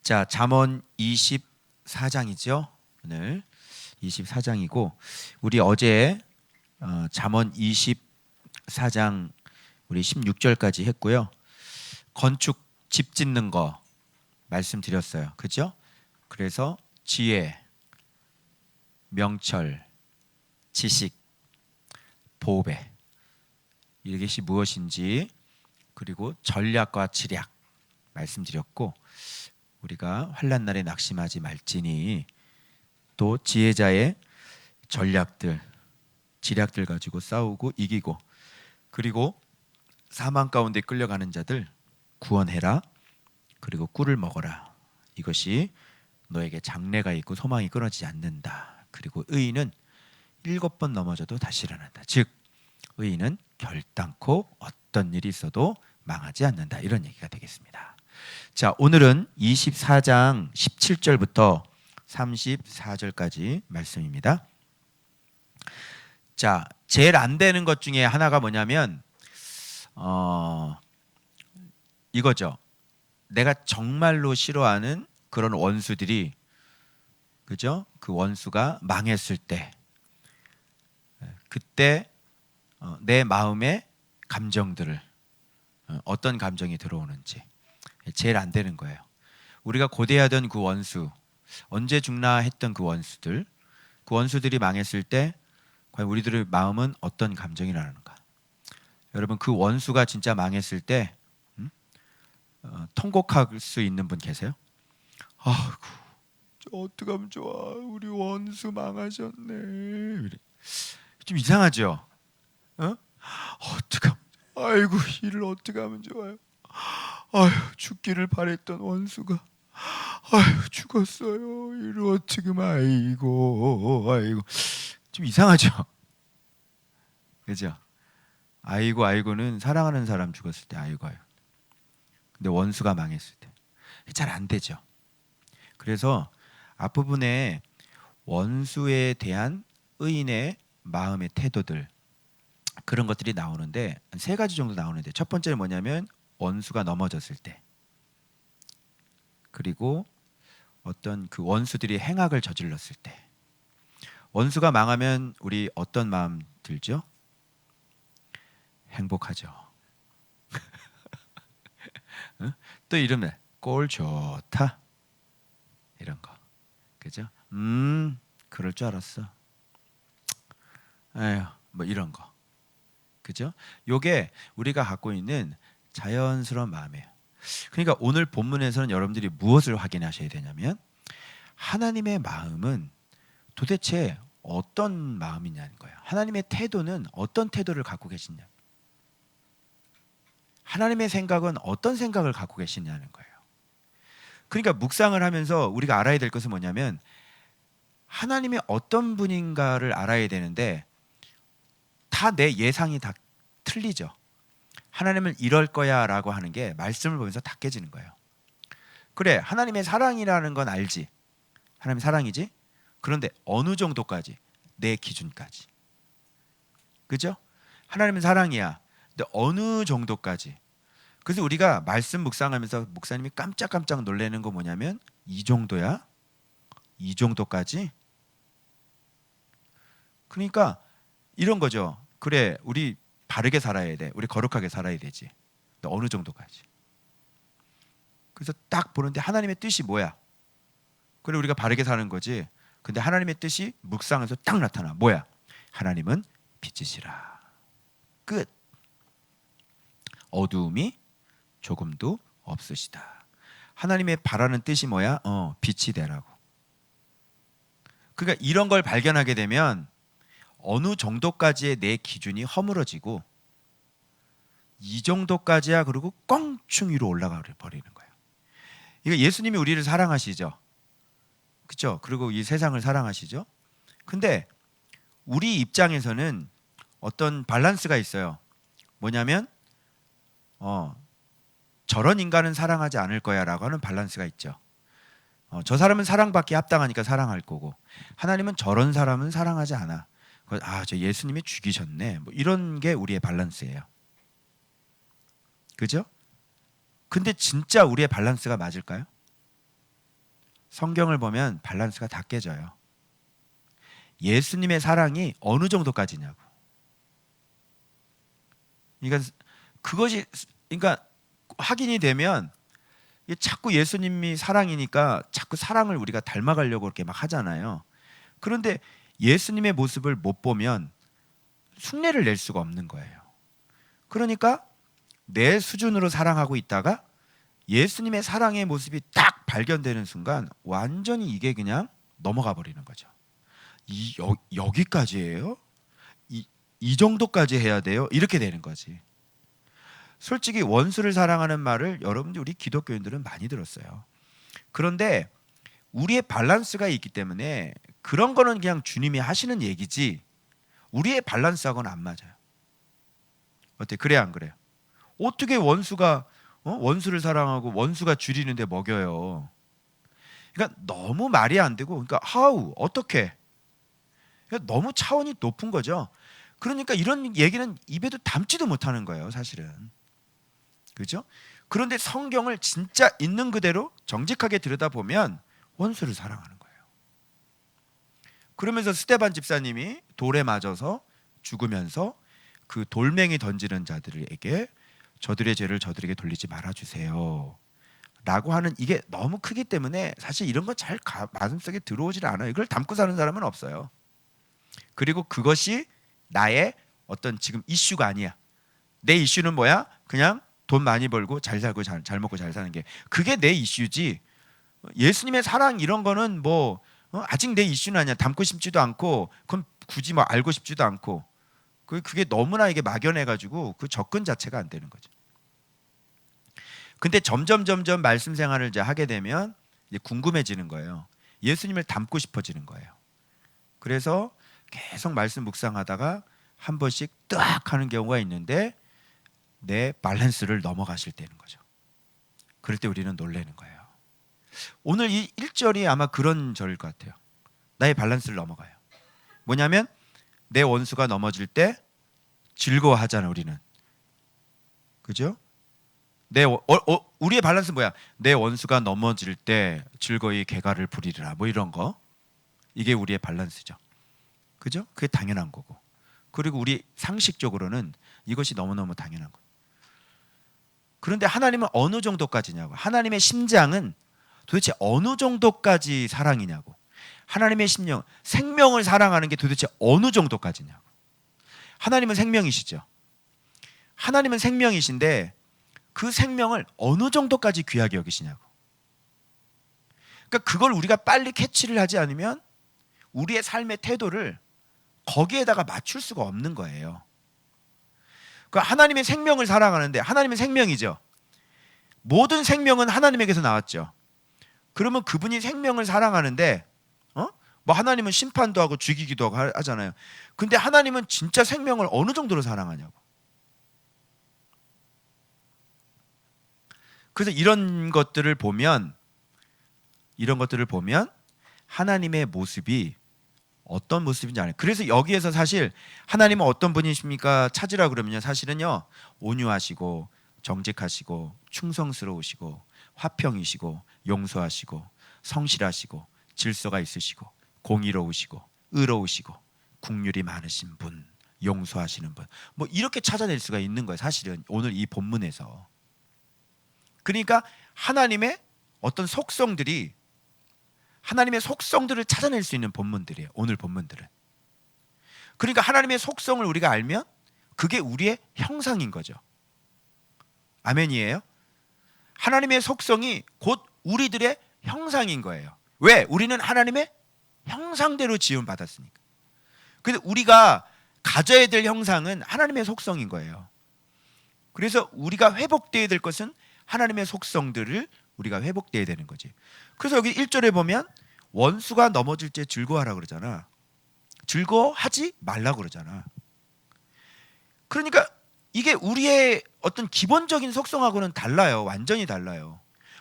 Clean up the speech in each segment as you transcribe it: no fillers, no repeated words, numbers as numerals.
자, 잠언 24장이죠. 오늘 24장이고 우리 어제 잠언 24장 우리 16절까지 했고요. 건축 집 짓는 거 말씀드렸어요. 그죠? 그래서 지혜, 명철, 지식, 보배 이것이 무엇인지 그리고 전략과 지략 말씀드렸고 우리가 환난 날에 낙심하지 말지니 또 지혜자의 전략들, 지략들 가지고 싸우고 이기고 그리고 사망 가운데 끌려가는 자들 구원해라. 그리고 꿀을 먹어라. 이것이 너에게 장래가 있고 소망이 끊어지지 않는다. 그리고 의인은 7번 넘어져도 다시 일어난다. 즉 의인은 결단코 어떤 일이 있어도 망하지 않는다. 이런 얘기가 되겠습니다. 자, 오늘은 24장 17절부터 34절까지 말씀입니다. 자, 제일 안 되는 것 중에 하나가 뭐냐면 이거죠. 내가 정말로 싫어하는 그런 원수들이 그죠? 그 원수가 망했을 때 그때 내 마음의 감정들을 어떤 감정이 들어오는지 제일 안 되는 거예요. 우리가 고대하던 그 원수, 언제 죽나 했던 그 원수들이 망했을 때 과연 우리들의 마음은 어떤 감정이 나는가? 여러분 그 원수가 진짜 망했을 때 통곡할 수 있는 분 계세요? 아이고, 저 어떡하면 좋아. 우리 원수 망하셨네. 좀 이상하죠? 어떡하면, 아이고 이를 어떻게 하면 좋아요? 아유 죽기를 바랬던 원수가 아유 죽었어요. 이를 어떻게 하면 아이고 좀 이상하죠? 그죠? 아이고는 사랑하는 사람 죽었을 때 아이고. 근데 원수가 망했을 때 잘 안 되죠. 그래서 앞부분에 원수에 대한 의인의 마음의 태도들 그런 것들이 나오는데 세 가지 정도 나오는데 첫 번째는 뭐냐면 원수가 넘어졌을 때 그리고 어떤 그 원수들이 행악을 저질렀을 때 원수가 망하면 우리 어떤 마음 들죠? 행복하죠. 또 이러면 꼴 좋다 이런 거 그죠? 그럴 줄 알았어. 에휴 뭐 이런 거 그죠? 요게 우리가 갖고 있는 자연스러운 마음이에요. 그러니까 오늘 본문에서는 여러분들이 무엇을 확인하셔야 되냐면 하나님의 마음은 도대체 어떤 마음이냐는 거예요. 하나님의 태도는 어떤 태도를 갖고 계시냐. 하나님의 생각은 어떤 생각을 갖고 계시냐는 거예요. 그러니까 묵상을 하면서 우리가 알아야 될 것은 뭐냐면 하나님이 어떤 분인가를 알아야 되는데 다 내 예상이 다 틀리죠. 하나님은 이럴 거야 라고 하는 게 말씀을 보면서 다 깨지는 거예요. 그래 하나님의 사랑이라는 건 알지. 하나님 사랑이지. 그런데 어느 정도까지? 내 기준까지. 그죠? 하나님은 사랑이야. 근데 어느 정도까지? 그래서 우리가 말씀 묵상하면서 목사님이 깜짝깜짝 놀라는 거 뭐냐면 이 정도야? 이 정도까지? 그러니까 이런 거죠. 그래 우리 바르게 살아야 돼. 우리 거룩하게 살아야 되지. 근데 어느 정도까지? 그래서 딱 보는데 하나님의 뜻이 뭐야? 그래 우리가 바르게 사는 거지. 근데 하나님의 뜻이 묵상에서 딱 나타나. 뭐야? 하나님은 빛이시라. 끝. 어두움이 조금도 없으시다. 하나님의 바라는 뜻이 뭐야? 빛이 되라고. 그러니까 이런 걸 발견하게 되면 어느 정도까지의 내 기준이 허물어지고 이 정도까지야 그리고 껑충 위로 올라가 버리는 거예요. 이거 예수님이 우리를 사랑하시죠. 그렇죠? 그리고 이 세상을 사랑하시죠. 근데 우리 입장에서는 어떤 밸런스가 있어요. 뭐냐면 저런 인간은 사랑하지 않을 거야 라고 하는 밸런스가 있죠. 저 사람은 사랑받기 합당하니까 사랑할 거고 하나님은 저런 사람은 사랑하지 않아. 저 예수님이 죽이셨네. 뭐 이런 게 우리의 밸런스예요. 그죠? 근데 진짜 우리의 밸런스가 맞을까요? 성경을 보면 밸런스가 다 깨져요. 예수님의 사랑이 어느 정도까지냐고. 그러니까 그것이 그러니까 확인이 되면 이게 자꾸 예수님이 사랑이니까 자꾸 사랑을 우리가 닮아가려고 그렇게 막 하잖아요. 그런데 예수님의 모습을 못 보면 흉내를 낼 수가 없는 거예요. 그러니까 내 수준으로 사랑하고 있다가 예수님의 사랑의 모습이 딱 발견되는 순간 완전히 이게 그냥 넘어가 버리는 거죠. 여기까지예요? 이 정도까지 해야 돼요? 이렇게 되는 거지. 솔직히 원수를 사랑하는 말을 여러분들 우리 기독교인들은 많이 들었어요. 그런데 우리의 밸런스가 있기 때문에 그런 거는 그냥 주님이 하시는 얘기지 우리의 밸런스하고는 안 맞아요. 어때? 그래 안 그래요? 어떻게 원수가 원수를 사랑하고 원수가 줄이는데 먹여요? 그러니까 너무 말이 안 되고, 그러니까 how 어떻게? 그러니까 너무 차원이 높은 거죠. 그러니까 이런 얘기는 입에도 담지도 못하는 거예요, 사실은. 그렇죠? 그런데 성경을 진짜 있는 그대로 정직하게 들여다보면 원수를 사랑하는 거예요. 그러면서 스데반 집사님이 돌에 맞아서 죽으면서 그 돌멩이 던지는 자들에게 저들의 죄를 저들에게 돌리지 말아주세요 라고 하는, 이게 너무 크기 때문에 사실 이런 건 잘 마음속에 들어오질 않아요. 이걸 담고 사는 사람은 없어요. 그리고 그것이 나의 어떤 지금 이슈가 아니야. 내 이슈는 뭐야? 그냥 돈 많이 벌고 잘 살고 잘 먹고 잘 사는 게, 그게 내 이슈지. 예수님의 사랑 이런 거는 뭐 아직 내 이슈는 아니야. 담고 싶지도 않고 그건 굳이 뭐 알고 싶지도 않고, 그게 너무나 이게 막연해가지고 그 접근 자체가 안 되는 거죠. 근데 점점 말씀 생활을 이제 하게 되면 이제 궁금해지는 거예요. 예수님을 닮고 싶어지는 거예요. 그래서 계속 말씀 묵상하다가 한 번씩 딱 하는 경우가 있는데 내 밸런스를 넘어가실 때는 거죠. 그럴 때 우리는 놀라는 거예요. 오늘 이 1절이 아마 그런 절일 것 같아요. 나의 밸런스를 넘어가요. 뭐냐면 내 원수가 넘어질 때 즐거워하잖아, 우리는. 그죠? 우리의 밸런스 뭐야? 내 원수가 넘어질 때 즐거이 개가를 부리리라, 뭐 이런 거. 이게 우리의 밸런스죠. 그죠? 그게 당연한 거고. 그리고 우리 상식적으로는 이것이 너무너무 당연한 거예요. 그런데 하나님은 어느 정도까지냐고. 하나님의 심장은 도대체 어느 정도까지 사랑이냐고. 하나님의 심령, 생명을 사랑하는 게 도대체 어느 정도까지냐고. 하나님은 생명이시죠. 하나님은 생명이신데 그 생명을 어느 정도까지 귀하게 여기시냐고. 그러니까 그걸 우리가 빨리 캐치를 하지 않으면 우리의 삶의 태도를 거기에다가 맞출 수가 없는 거예요. 그러니까 하나님의 생명을 사랑하는데, 하나님은 생명이죠. 모든 생명은 하나님에게서 나왔죠. 그러면 그분이 생명을 사랑하는데 뭐 하나님은 심판도 하고 죽이기도 하고 하잖아요. 근데 하나님은 진짜 생명을 어느 정도로 사랑하냐고. 그래서 이런 것들을 보면 하나님의 모습이 어떤 모습인지 알아요. 그래서 여기에서 사실 하나님은 어떤 분이십니까 찾으라 그러면요, 사실은요 온유하시고 정직하시고 충성스러우시고 화평이시고 용서하시고 성실하시고 질서가 있으시고 공의로우시고 의로우시고 긍휼이 많으신 분, 용서하시는 분, 뭐 이렇게 찾아낼 수가 있는 거예요, 사실은 오늘 이 본문에서. 그러니까 하나님의 어떤 속성들을 찾아낼 수 있는 본문들이에요, 오늘 본문들은. 그러니까 하나님의 속성을 우리가 알면 그게 우리의 형상인 거죠. 아멘이에요? 하나님의 속성이 곧 우리들의 형상인 거예요. 왜? 우리는 하나님의 형상대로 지음 받았으니까. 근데 우리가 가져야 될 형상은 하나님의 속성인 거예요. 그래서 우리가 회복되어야 될 것은 하나님의 속성들을 우리가 회복되어야 되는 거지. 그래서 여기 1절에 보면 원수가 넘어질 때 즐거워하라 그러잖아. 즐거워하지 말라 그러잖아. 그러니까 이게 우리의 어떤 기본적인 속성하고는 달라요. 완전히 달라요.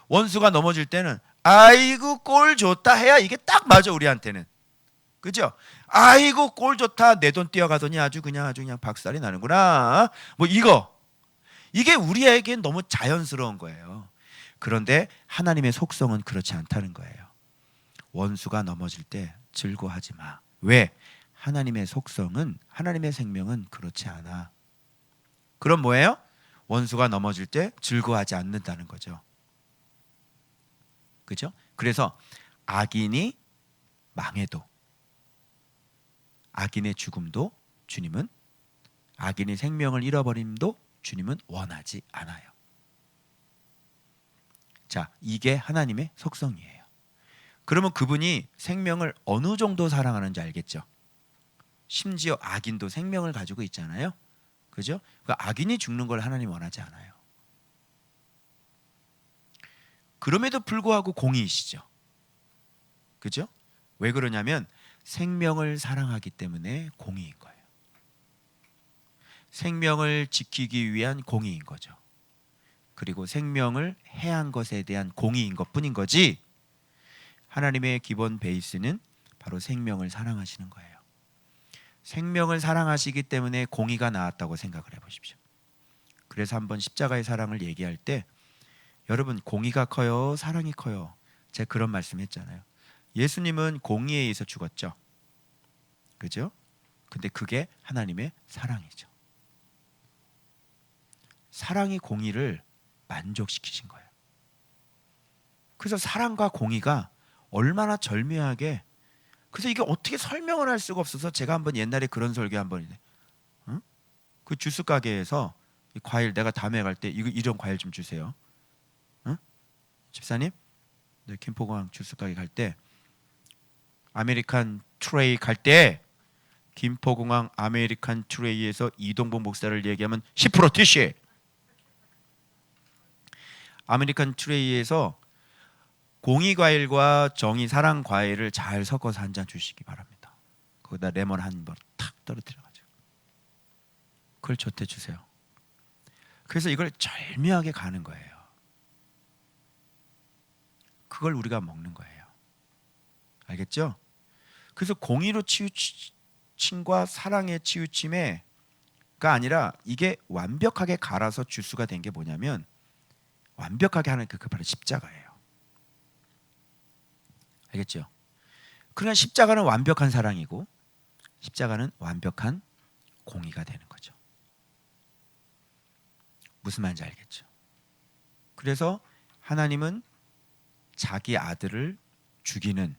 원수가 넘어질 때는 아이고 꼴 좋다 해야 이게 딱 맞아, 우리한테는. 그죠? 아이고 꼴 좋다, 내 돈 뛰어가더니 아주 그냥 박살이 나는구나, 뭐 이게 우리에겐 너무 자연스러운 거예요. 그런데 하나님의 속성은 그렇지 않다는 거예요. 원수가 넘어질 때 즐거워하지 마. 왜? 하나님의 속성은, 하나님의 생명은 그렇지 않아. 그럼 뭐예요? 원수가 넘어질 때 즐거워하지 않는다는 거죠. 그죠? 그래서 악인이 망해도, 악인의 죽음도 주님은, 악인이 생명을 잃어버림도 주님은 원하지 않아요. 자, 이게 하나님의 속성이에요. 그러면 그분이 생명을 어느 정도 사랑하는지 알겠죠? 심지어 악인도 생명을 가지고 있잖아요. 그죠? 그러니까 악인이 죽는 걸 하나님 원하지 않아요. 그럼에도 불구하고 공의이시죠. 그죠? 왜 그러냐면 생명을 사랑하기 때문에 공의인 거예요. 생명을 지키기 위한 공의인 거죠. 그리고 생명을 해한 것에 대한 공의인 것뿐인 거지, 하나님의 기본 베이스는 바로 생명을 사랑하시는 거예요. 생명을 사랑하시기 때문에 공의가 나왔다고 생각을 해보십시오. 그래서 한번 십자가의 사랑을 얘기할 때 여러분, 공의가 커요? 사랑이 커요? 제가 그런 말씀했잖아요. 예수님은 공의에 의해서 죽었죠. 그죠? 근데 그게 하나님의 사랑이죠. 사랑이 공의를 만족시키신 거예요. 그래서 사랑과 공의가 얼마나 절묘하게, 그래서 이게 어떻게 설명을 할 수가 없어서 제가 한번 옛날에 그런 설교 한번, 그 주스 가게에서 과일 내가 다음에 갈 때 이런 과일 좀 주세요. 집사님, 네, 김포공항 주스 가게 갈 때 아메리칸 트레이 갈 때 김포공항 아메리칸 트레이에서 이동복 목사를 얘기하면 10% TC. 아메리칸 트레이에서 공의 과일과 정의 사랑 과일을 잘 섞어서 한 잔 주시기 바랍니다. 거기다 레몬 한 번 탁 떨어뜨려가지고 그걸 저한테 주세요. 그래서 이걸 절묘하게 가는 거예요. 그걸 우리가 먹는 거예요. 알겠죠? 그래서 공의로 치우침과 사랑의 치우침에가 아니라 이게 완벽하게 갈아서 주스가 된 게 뭐냐면 완벽하게 하는 그 바로 십자가예요. 알겠죠? 그러나 십자가는 완벽한 사랑이고 십자가는 완벽한 공의가 되는 거죠. 무슨 말인지 알겠죠? 그래서 하나님은 자기 아들을 죽이는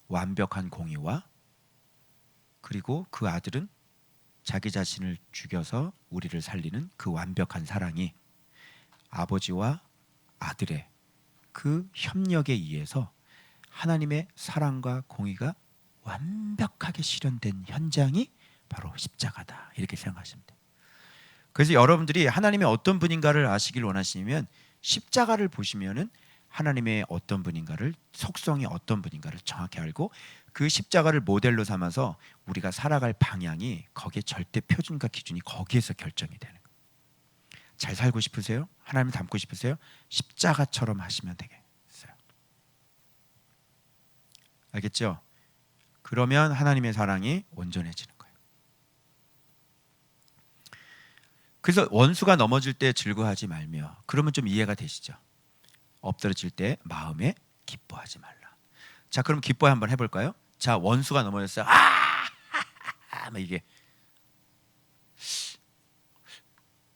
완벽한 공의와, 그리고 그 아들은 자기 자신을 죽여서 우리를 살리는 그 완벽한 사랑이 아버지와 아들의 그 협력에 의해서 하나님의 사랑과 공의가 완벽하게 실현된 현장이 바로 십자가다, 이렇게 생각하시면 돼요. 그래서 여러분들이 하나님의 어떤 분인가를 아시길 원하시면 십자가를 보시면은 하나님의 어떤 분인가를, 속성이 어떤 분인가를 정확히 알고 그 십자가를 모델로 삼아서 우리가 살아갈 방향이, 거기에 절대 표준과 기준이 거기에서 결정이 되는 거예요. 잘 살고 싶으세요? 하나님을 닮고 싶으세요? 십자가처럼 하시면 되겠어요. 알겠죠? 그러면 하나님의 사랑이 온전해지는 거예요. 그래서 원수가 넘어질 때 즐거워하지 말며, 그러면 좀 이해가 되시죠? 엎드러질 때 마음에 기뻐하지 말라. 자, 그럼 기뻐 한번 해볼까요? 자, 원수가 넘어졌어요. 막 이게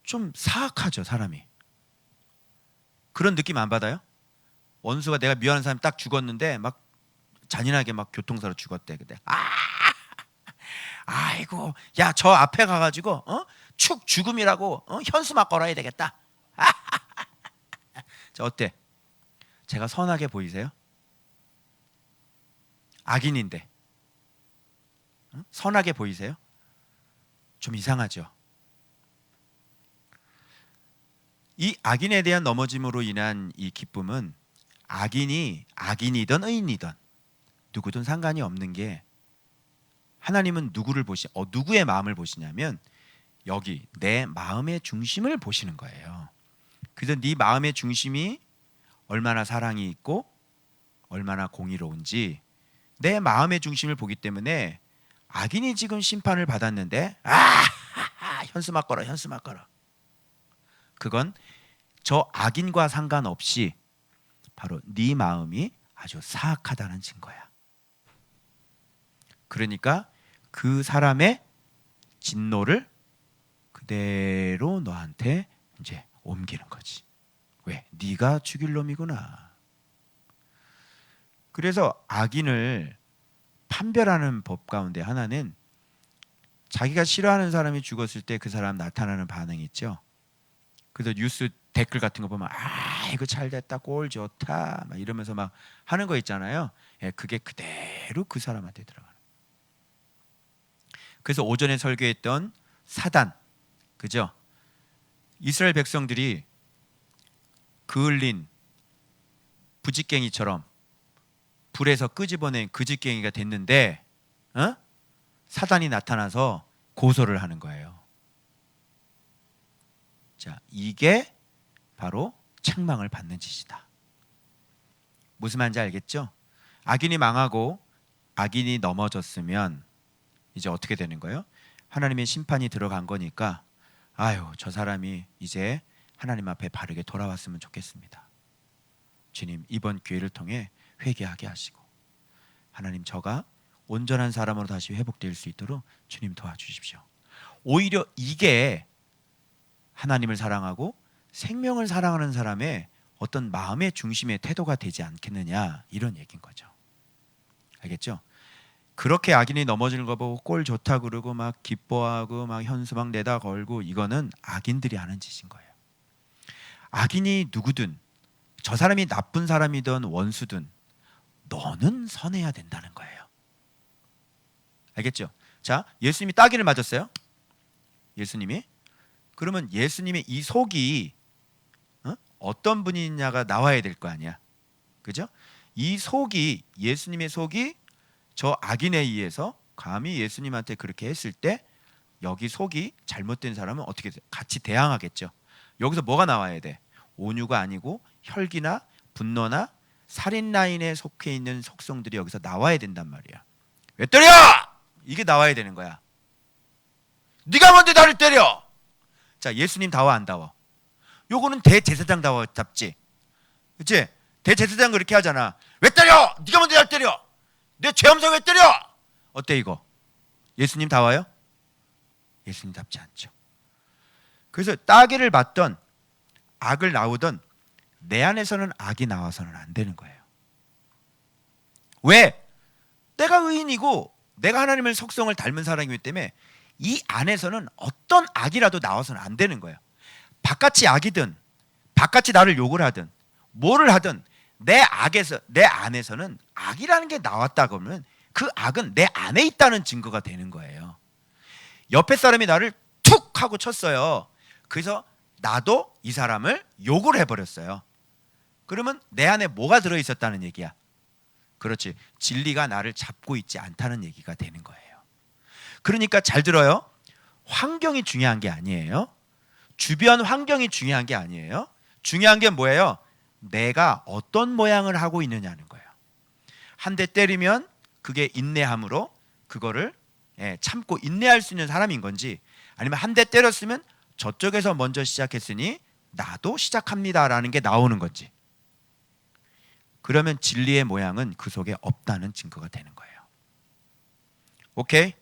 좀 사악하죠, 사람이. 그런 느낌 안 받아요? 원수가, 내가 미워하는 사람이 딱 죽었는데 막 잔인하게 막 교통사로 죽었대. 근데 아이고, 야, 저 앞에 가가지고 축 죽음이라고 현수막 걸어야 되겠다. 자, 어때? 제가 선하게 보이세요? 악인인데 선하게 보이세요? 좀 이상하죠? 이 악인에 대한 넘어짐으로 인한 이 기쁨은 악인이 악인이든 의인이든 누구든 상관이 없는 게, 하나님은 누구를 누구의 마음을 보시냐면 여기 내 마음의 중심을 보시는 거예요. 그래서 네 마음의 중심이 얼마나 사랑이 있고 얼마나 공의로운지 내 마음의 중심을 보기 때문에, 악인이 지금 심판을 받았는데 현수막 걸어, 현수막 걸어, 그건 저 악인과 상관없이 바로 네 마음이 아주 사악하다는 증거야. 그러니까 그 사람의 진노를 그대로 너한테 이제 옮기는 거지. 왜? 네가 죽일 놈이구나. 그래서 악인을 판별하는 법 가운데 하나는 자기가 싫어하는 사람이 죽었을 때 그 사람 나타나는 반응이 있죠. 그래서 뉴스 댓글 같은 거 보면 아 이거 잘 됐다, 꼴 좋다 막 이러면서 막 하는 거 있잖아요. 예, 그게 그대로 그 사람한테 들어가는. 그래서 오전에 설교했던 사단, 그죠? 이스라엘 백성들이 그을린 부직갱이처럼 불에서 끄집어낸 그직갱이가 됐는데 사단이 나타나서 고소를 하는 거예요. 자, 이게 바로 책망을 받는 짓이다. 무슨 말인지 알겠죠? 악인이 망하고 악인이 넘어졌으면 이제 어떻게 되는 거예요? 하나님의 심판이 들어간 거니까 아유, 저 사람이 이제 하나님 앞에 바르게 돌아왔으면 좋겠습니다. 주님, 이번 기회를 통해 회개하게 하시고 하나님, 저가 온전한 사람으로 다시 회복될 수 있도록 주님 도와주십시오. 오히려 이게 하나님을 사랑하고 생명을 사랑하는 사람의 어떤 마음의 중심의 태도가 되지 않겠느냐, 이런 얘기인 거죠. 알겠죠? 그렇게 악인이 넘어지는 거 보고 꼴 좋다 그러고 막 기뻐하고 막 현수막 내다 걸고, 이거는 악인들이 하는 짓인 거예요. 악인이 누구든, 저 사람이 나쁜 사람이든 원수든 너는 선해야 된다는 거예요. 알겠죠? 자, 예수님이 따귀를 맞았어요. 예수님이. 그러면 예수님의 이 속이 어떤 분이냐가 나와야 될 거 아니야. 그죠? 이 속이, 예수님의 속이 저 악인에 의해서 감히 예수님한테 그렇게 했을 때 여기 속이 잘못된 사람은 어떻게 같이 대항하겠죠. 여기서 뭐가 나와야 돼? 온유가 아니고 혈기나 분노나 살인 라인에 속해 있는 속성들이 여기서 나와야 된단 말이야. 왜 때려? 이게 나와야 되는 거야. 네가 뭔데 나를 때려? 자, 예수님 다워 안 다워? 요거는 대제사장 다워 잡지. 그치? 대제사장 그렇게 하잖아. 왜 때려? 네가 뭔데 나를 때려? 내 죄엄살 왜 때려? 어때 이거? 예수님 다워요? 예수님 답지 않죠. 그래서 따귀를 맞던 악을 나오던 내 안에서는 악이 나와서는 안 되는 거예요. 왜? 내가 의인이고 내가 하나님의 속성을 닮은 사람이기 때문에 이 안에서는 어떤 악이라도 나와서는 안 되는 거예요. 바깥이 악이든 바깥이 나를 욕을 하든 뭐를 하든 내 안에서는 악이라는 게 나왔다 그러면 그 악은 내 안에 있다는 증거가 되는 거예요. 옆에 사람이 나를 툭 하고 쳤어요. 그래서 나도 이 사람을 욕을 해버렸어요. 그러면 내 안에 뭐가 들어있었다는 얘기야? 그렇지, 진리가 나를 잡고 있지 않다는 얘기가 되는 거예요. 그러니까 잘 들어요. 환경이 중요한 게 아니에요. 주변 환경이 중요한 게 아니에요. 중요한 게 뭐예요? 내가 어떤 모양을 하고 있느냐는 거예요. 한 대 때리면 그게 인내함으로 그거를 참고 인내할 수 있는 사람인 건지, 아니면 한 대 때렸으면 저쪽에서 먼저 시작했으니 나도 시작합니다라는 게 나오는 건지, 그러면 진리의 모양은 그 속에 없다는 증거가 되는 거예요. 오케이?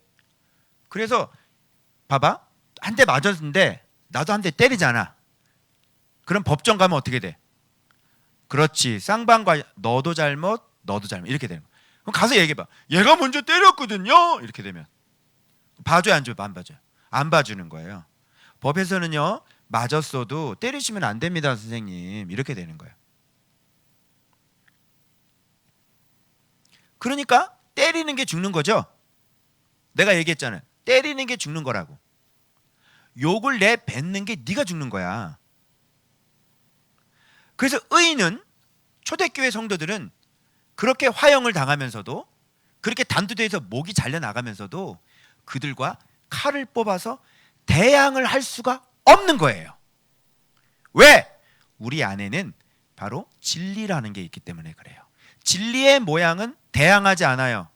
그래서 봐봐, 한 대 맞았는데 나도 한 대 때리잖아. 그럼 법정 가면 어떻게 돼? 그렇지, 쌍방과 너도 잘못 이렇게 되는 거야. 그럼 가서 얘기해봐. 얘가 먼저 때렸거든요. 이렇게 되면 봐줘야 안 줘요? 안 봐줘요? 안 봐주는 거예요. 법에서는요, 맞았어도 때리시면 안 됩니다 선생님, 이렇게 되는 거예요. 그러니까 때리는 게 죽는 거죠. 내가 얘기했잖아요. 때리는 게 죽는 거라고. 욕을 내뱉는 게 네가 죽는 거야. 그래서 의인은, 초대교회 성도들은 그렇게 화형을 당하면서도, 그렇게 단두대에서 목이 잘려나가면서도 그들과 칼을 뽑아서 대항을 할 수가 없는 거예요. 왜? 우리 안에는 바로 진리라는 게 있기 때문에 그래요. 진리의 모양은 대항하지 않아요.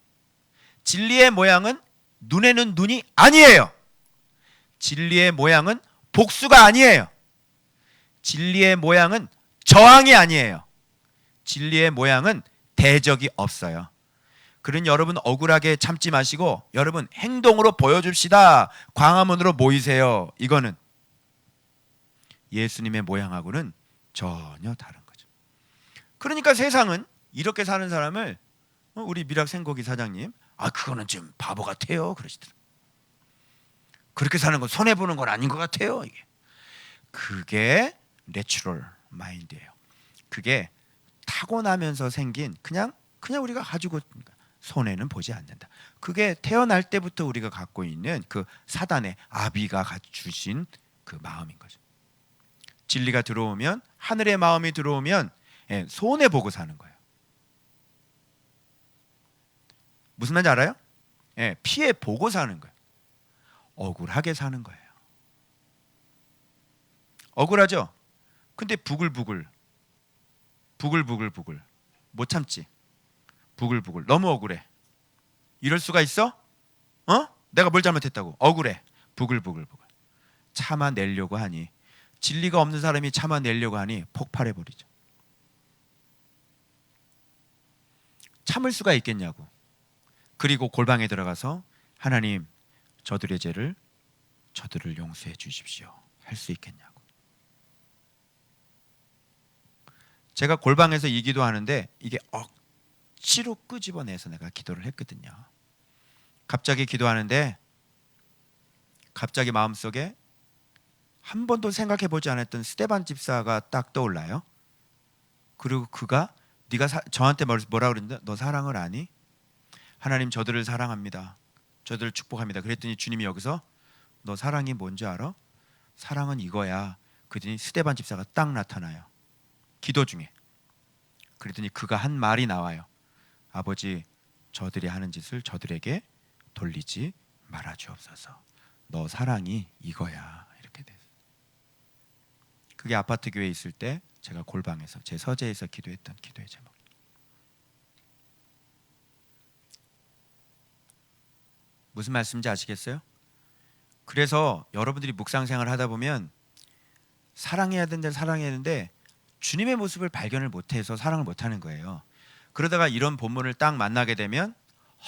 진리의 모양은 눈에는 눈이 아니에요. 진리의 모양은 복수가 아니에요. 진리의 모양은 저항이 아니에요. 진리의 모양은 대적이 없어요. 그런 여러분 억울하게 참지 마시고 여러분 행동으로 보여줍시다. 광화문으로 모이세요. 이거는 예수님의 모양하고는 전혀 다른 거죠. 그러니까 세상은 이렇게 사는 사람을 우리 미락생고기 사장님 그거는 좀 바보 같아요 그러시더라고요. 그렇게 사는 건 손해보는 건 아닌 것 같아요. 그게 내추럴 마인드예요. 그게 타고나면서 생긴 그냥 우리가 가지고 손해는 보지 않는다. 그게 태어날 때부터 우리가 갖고 있는 그 사단의 아비가 주신 그 마음인 거죠. 진리가 들어오면 하늘의 마음이 들어오면 손해 보고 사는 거예요. 무슨 말인지 알아요? 피해 보고 사는 거예요. 억울하게 사는 거예요. 억울하죠? 근데 부글부글 못 참지. 부글부글 너무 억울해. 이럴 수가 있어? 내가 뭘 잘못했다고? 억울해. 부글부글 참아내려고 하니 진리가 없는 사람이 참아내려고 하니 폭발해버리죠. 참을 수가 있겠냐고. 그리고 골방에 들어가서 하나님 저들의 죄를 저들을 용서해 주십시오 할 수 있겠냐고. 제가 골방에서 이 기도하는데 이게 억지로 끄집어내서 내가 기도를 했거든요. 갑자기 기도하는데 갑자기 마음속에 한 번도 생각해 보지 않았던 스데반 집사가 딱 떠올라요. 그리고 그가 네가 저한테 뭐라 그랬는데 너 사랑을 아니? 하나님 저들을 사랑합니다. 저들을 축복합니다. 그랬더니 주님이 여기서 너 사랑이 뭔지 알아? 사랑은 이거야. 그랬더니 스데반 집사가 딱 나타나요. 기도 중에. 그랬더니 그가 한 말이 나와요. 아버지 저들이 하는 짓을 저들에게 돌리지 말아 주옵소서. 너 사랑이 이거야. 이렇게 됐어요. 그게 아파트 교회에 있을 때 제가 골방에서 제 서재에서 기도했던 기도의 제목. 무슨 말씀인지 아시겠어요? 그래서 여러분들이 묵상생활을 하다 보면 사랑해야 되는데 주님의 모습을 발견을 못해서 사랑을 못하는 거예요. 그러다가 이런 본문을 딱 만나게 되면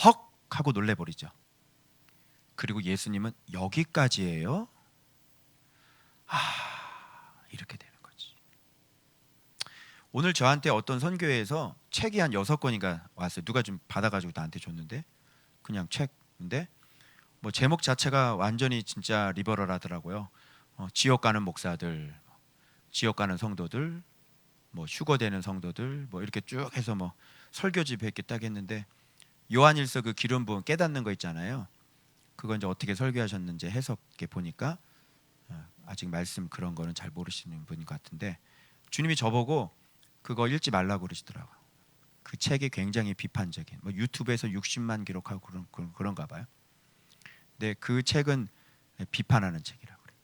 헉 하고 놀래버리죠. 그리고 예수님은 여기까지예요? 이렇게 되는 거지. 오늘 저한테 어떤 선교회에서 책이 한 6권인가 왔어요. 누가 좀 받아가지고 나한테 줬는데 그냥 책인데 뭐 제목 자체가 완전히 진짜 리버럴하더라고요. 지옥 가는 목사들, 지옥 가는 성도들, 뭐 휴거되는 성도들, 뭐 이렇게 쭉 해서 뭐 설교집 이렇게 딱 했는데 요한일서 그 기름 부음 깨닫는 거 있잖아요. 그거 이제 어떻게 설교하셨는지 해석해 보니까 아직 말씀 그런 거는 잘 모르시는 분인 것 같은데 주님이 저보고 그거 읽지 말라고 그러시더라고요. 그 책이 굉장히 비판적인, 뭐 유튜브에서 60만 기록하고 그런가 봐요. 근데 그 책은 비판하는 책이라고 그래요.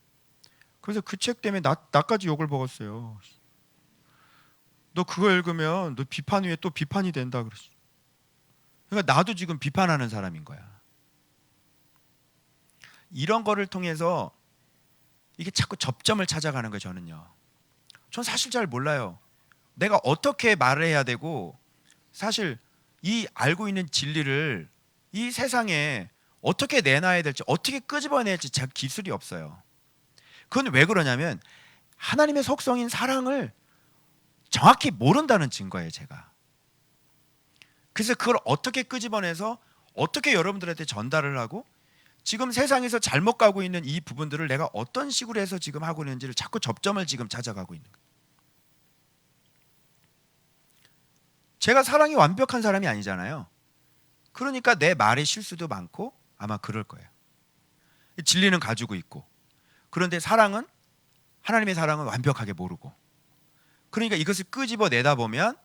그래서 그 책 때문에 나까지 욕을 먹었어요. 너 그거 읽으면 너 비판 위에 또 비판이 된다 그랬어. 그러니까 나도 지금 비판하는 사람인 거야. 이런 거를 통해서 이게 자꾸 접점을 찾아가는 거예요. 전 사실 잘 몰라요. 내가 어떻게 말을 해야 되고 사실 이 알고 있는 진리를 이 세상에 어떻게 내놔야 될지 어떻게 끄집어내야 할지 제 기술이 없어요. 그건 왜 그러냐면 하나님의 속성인 사랑을 정확히 모른다는 증거예요. 제가. 그래서 그걸 어떻게 끄집어내서 어떻게 여러분들한테 전달을 하고 지금 세상에서 잘못 가고 있는 이 부분들을 내가 어떤 식으로 해서 지금 하고 있는지를 자꾸 접점을 지금 찾아가고 있는 거예요. 제가 사랑이 완벽한 사람이 아니잖아요. 그러니까 내 말의 실수도 많고 아마 그럴 거예요. 진리는 가지고 있고 그런데 사랑은 하나님의 사랑은 완벽하게 모르고 그러니까 이것을 끄집어내다 보면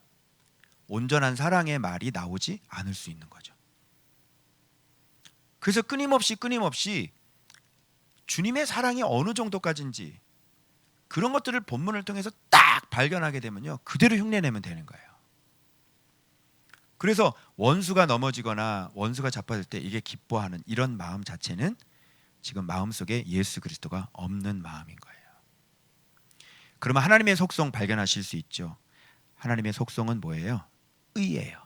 온전한 사랑의 말이 나오지 않을 수 있는 거죠. 그래서 끊임없이 주님의 사랑이 어느 정도까지인지 그런 것들을 본문을 통해서 딱 발견하게 되면요 그대로 흉내내면 되는 거예요. 그래서 원수가 넘어지거나 원수가 자빠질 때 이게 기뻐하는 이런 마음 자체는 지금 마음속에 예수 그리스도가 없는 마음인 거예요. 그러면 하나님의 속성 발견하실 수 있죠. 하나님의 속성은 뭐예요? 의예요.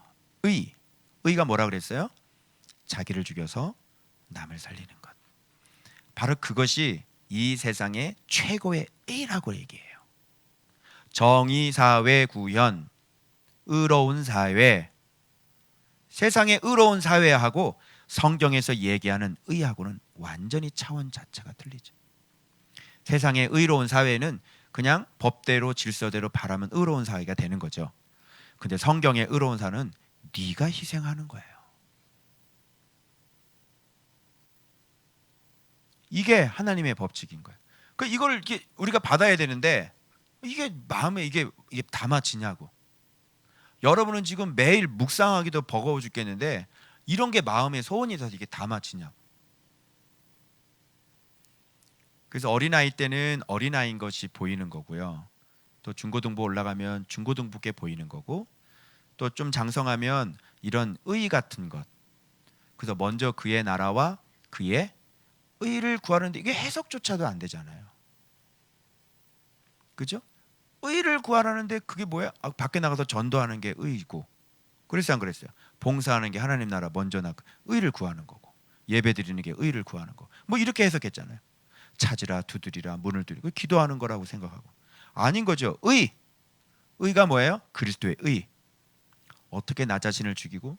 의가 뭐라 그랬어요? 자기를 죽여서 남을 살리는 것. 바로 그것이 이 세상의 최고의 의라고 얘기해요. 정의 사회 구현, 의로운 사회. 세상의 의로운 사회하고 성경에서 얘기하는 의하고는 완전히 차원 자체가 틀리죠. 세상의 의로운 사회는 그냥 법대로 질서대로 바라면 의로운 사회가 되는 거죠. 근데 성경의 의로운 사회는 네가 희생하는 거예요. 이게 하나님의 법칙인 거예요. 그 이걸 이렇게 우리가 받아야 되는데 이게 마음에 이게 담아지냐고. 여러분은 지금 매일 묵상하기도 버거워 죽겠는데 이런 게 마음에 소원이 돼서 이게 담아지냐고. 그래서 어린아이 때는 어린아이인 것이 보이는 거고요. 또 중고등부 올라가면 중고등부께 보이는 거고, 또 좀 장성하면 이런 의 같은 것. 그래서 먼저 그의 나라와 그의 의를 구하는데 이게 해석조차도 안 되잖아요. 그죠? 의를 구하라는데 그게 뭐야? 밖에 나가서 전도하는 게 의이고, 그래서 안 그랬어요? 봉사하는 게 하나님 나라 먼저 의를 구하는 거고, 예배 드리는 게 의를 구하는 거. 뭐 이렇게 해석했잖아요. 찾으라 두드리라 문을 두드리고 기도하는 거라고 생각하고. 아닌 거죠. 의가 뭐예요? 그리스도의 의. 어떻게 나 자신을 죽이고,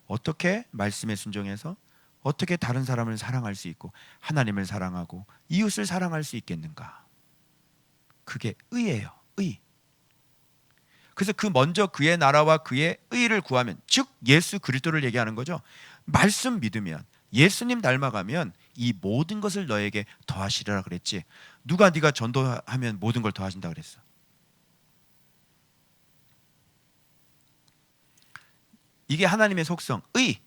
어떻게 말씀에 순종해서, 어떻게 다른 사람을 사랑할 수 있고 하나님을 사랑하고 이웃을 사랑할 수 있겠는가. 그게 의예요. 의. 그래서 그 먼저 그의 나라와 그의 의를 구하면, 즉 예수 그리스도를 얘기하는 거죠. 말씀 믿으면, 예수님 닮아가면 이 모든 것을 너에게 더하시리라 그랬지. 누가 네가 전도하면 모든 걸 더하신다 그랬어? 이게 하나님의 속성, 의.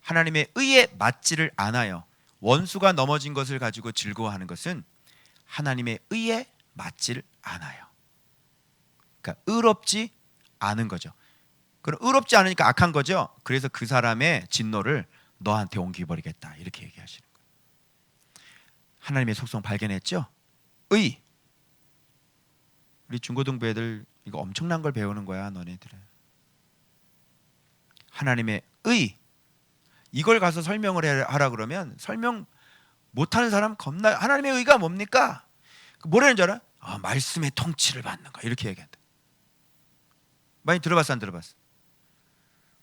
하나님의 의에 맞지를 않아요. 원수가 넘어진 것을 가지고 즐거워하는 것은 하나님의 의에 맞지를 않아요. 그러니까 의롭지 않은 거죠. 그럼 의롭지 않으니까 악한 거죠. 그래서 그 사람의 진노를 너한테 옮겨버리겠다, 이렇게 얘기하시는 거예요. 하나님의 속성 발견했죠? 의. 우리 중고등부 애들 이거 엄청난 걸 배우는 거야, 너네들은. 하나님의 의. 이걸 가서 설명을 하라 그러면 설명 못하는 사람 겁나. 하나님의 의가 뭡니까? 뭐라는 줄 알아? 말씀의 통치를 받는 거, 이렇게 얘기한다. 많이 들어봤어, 안 들어봤어?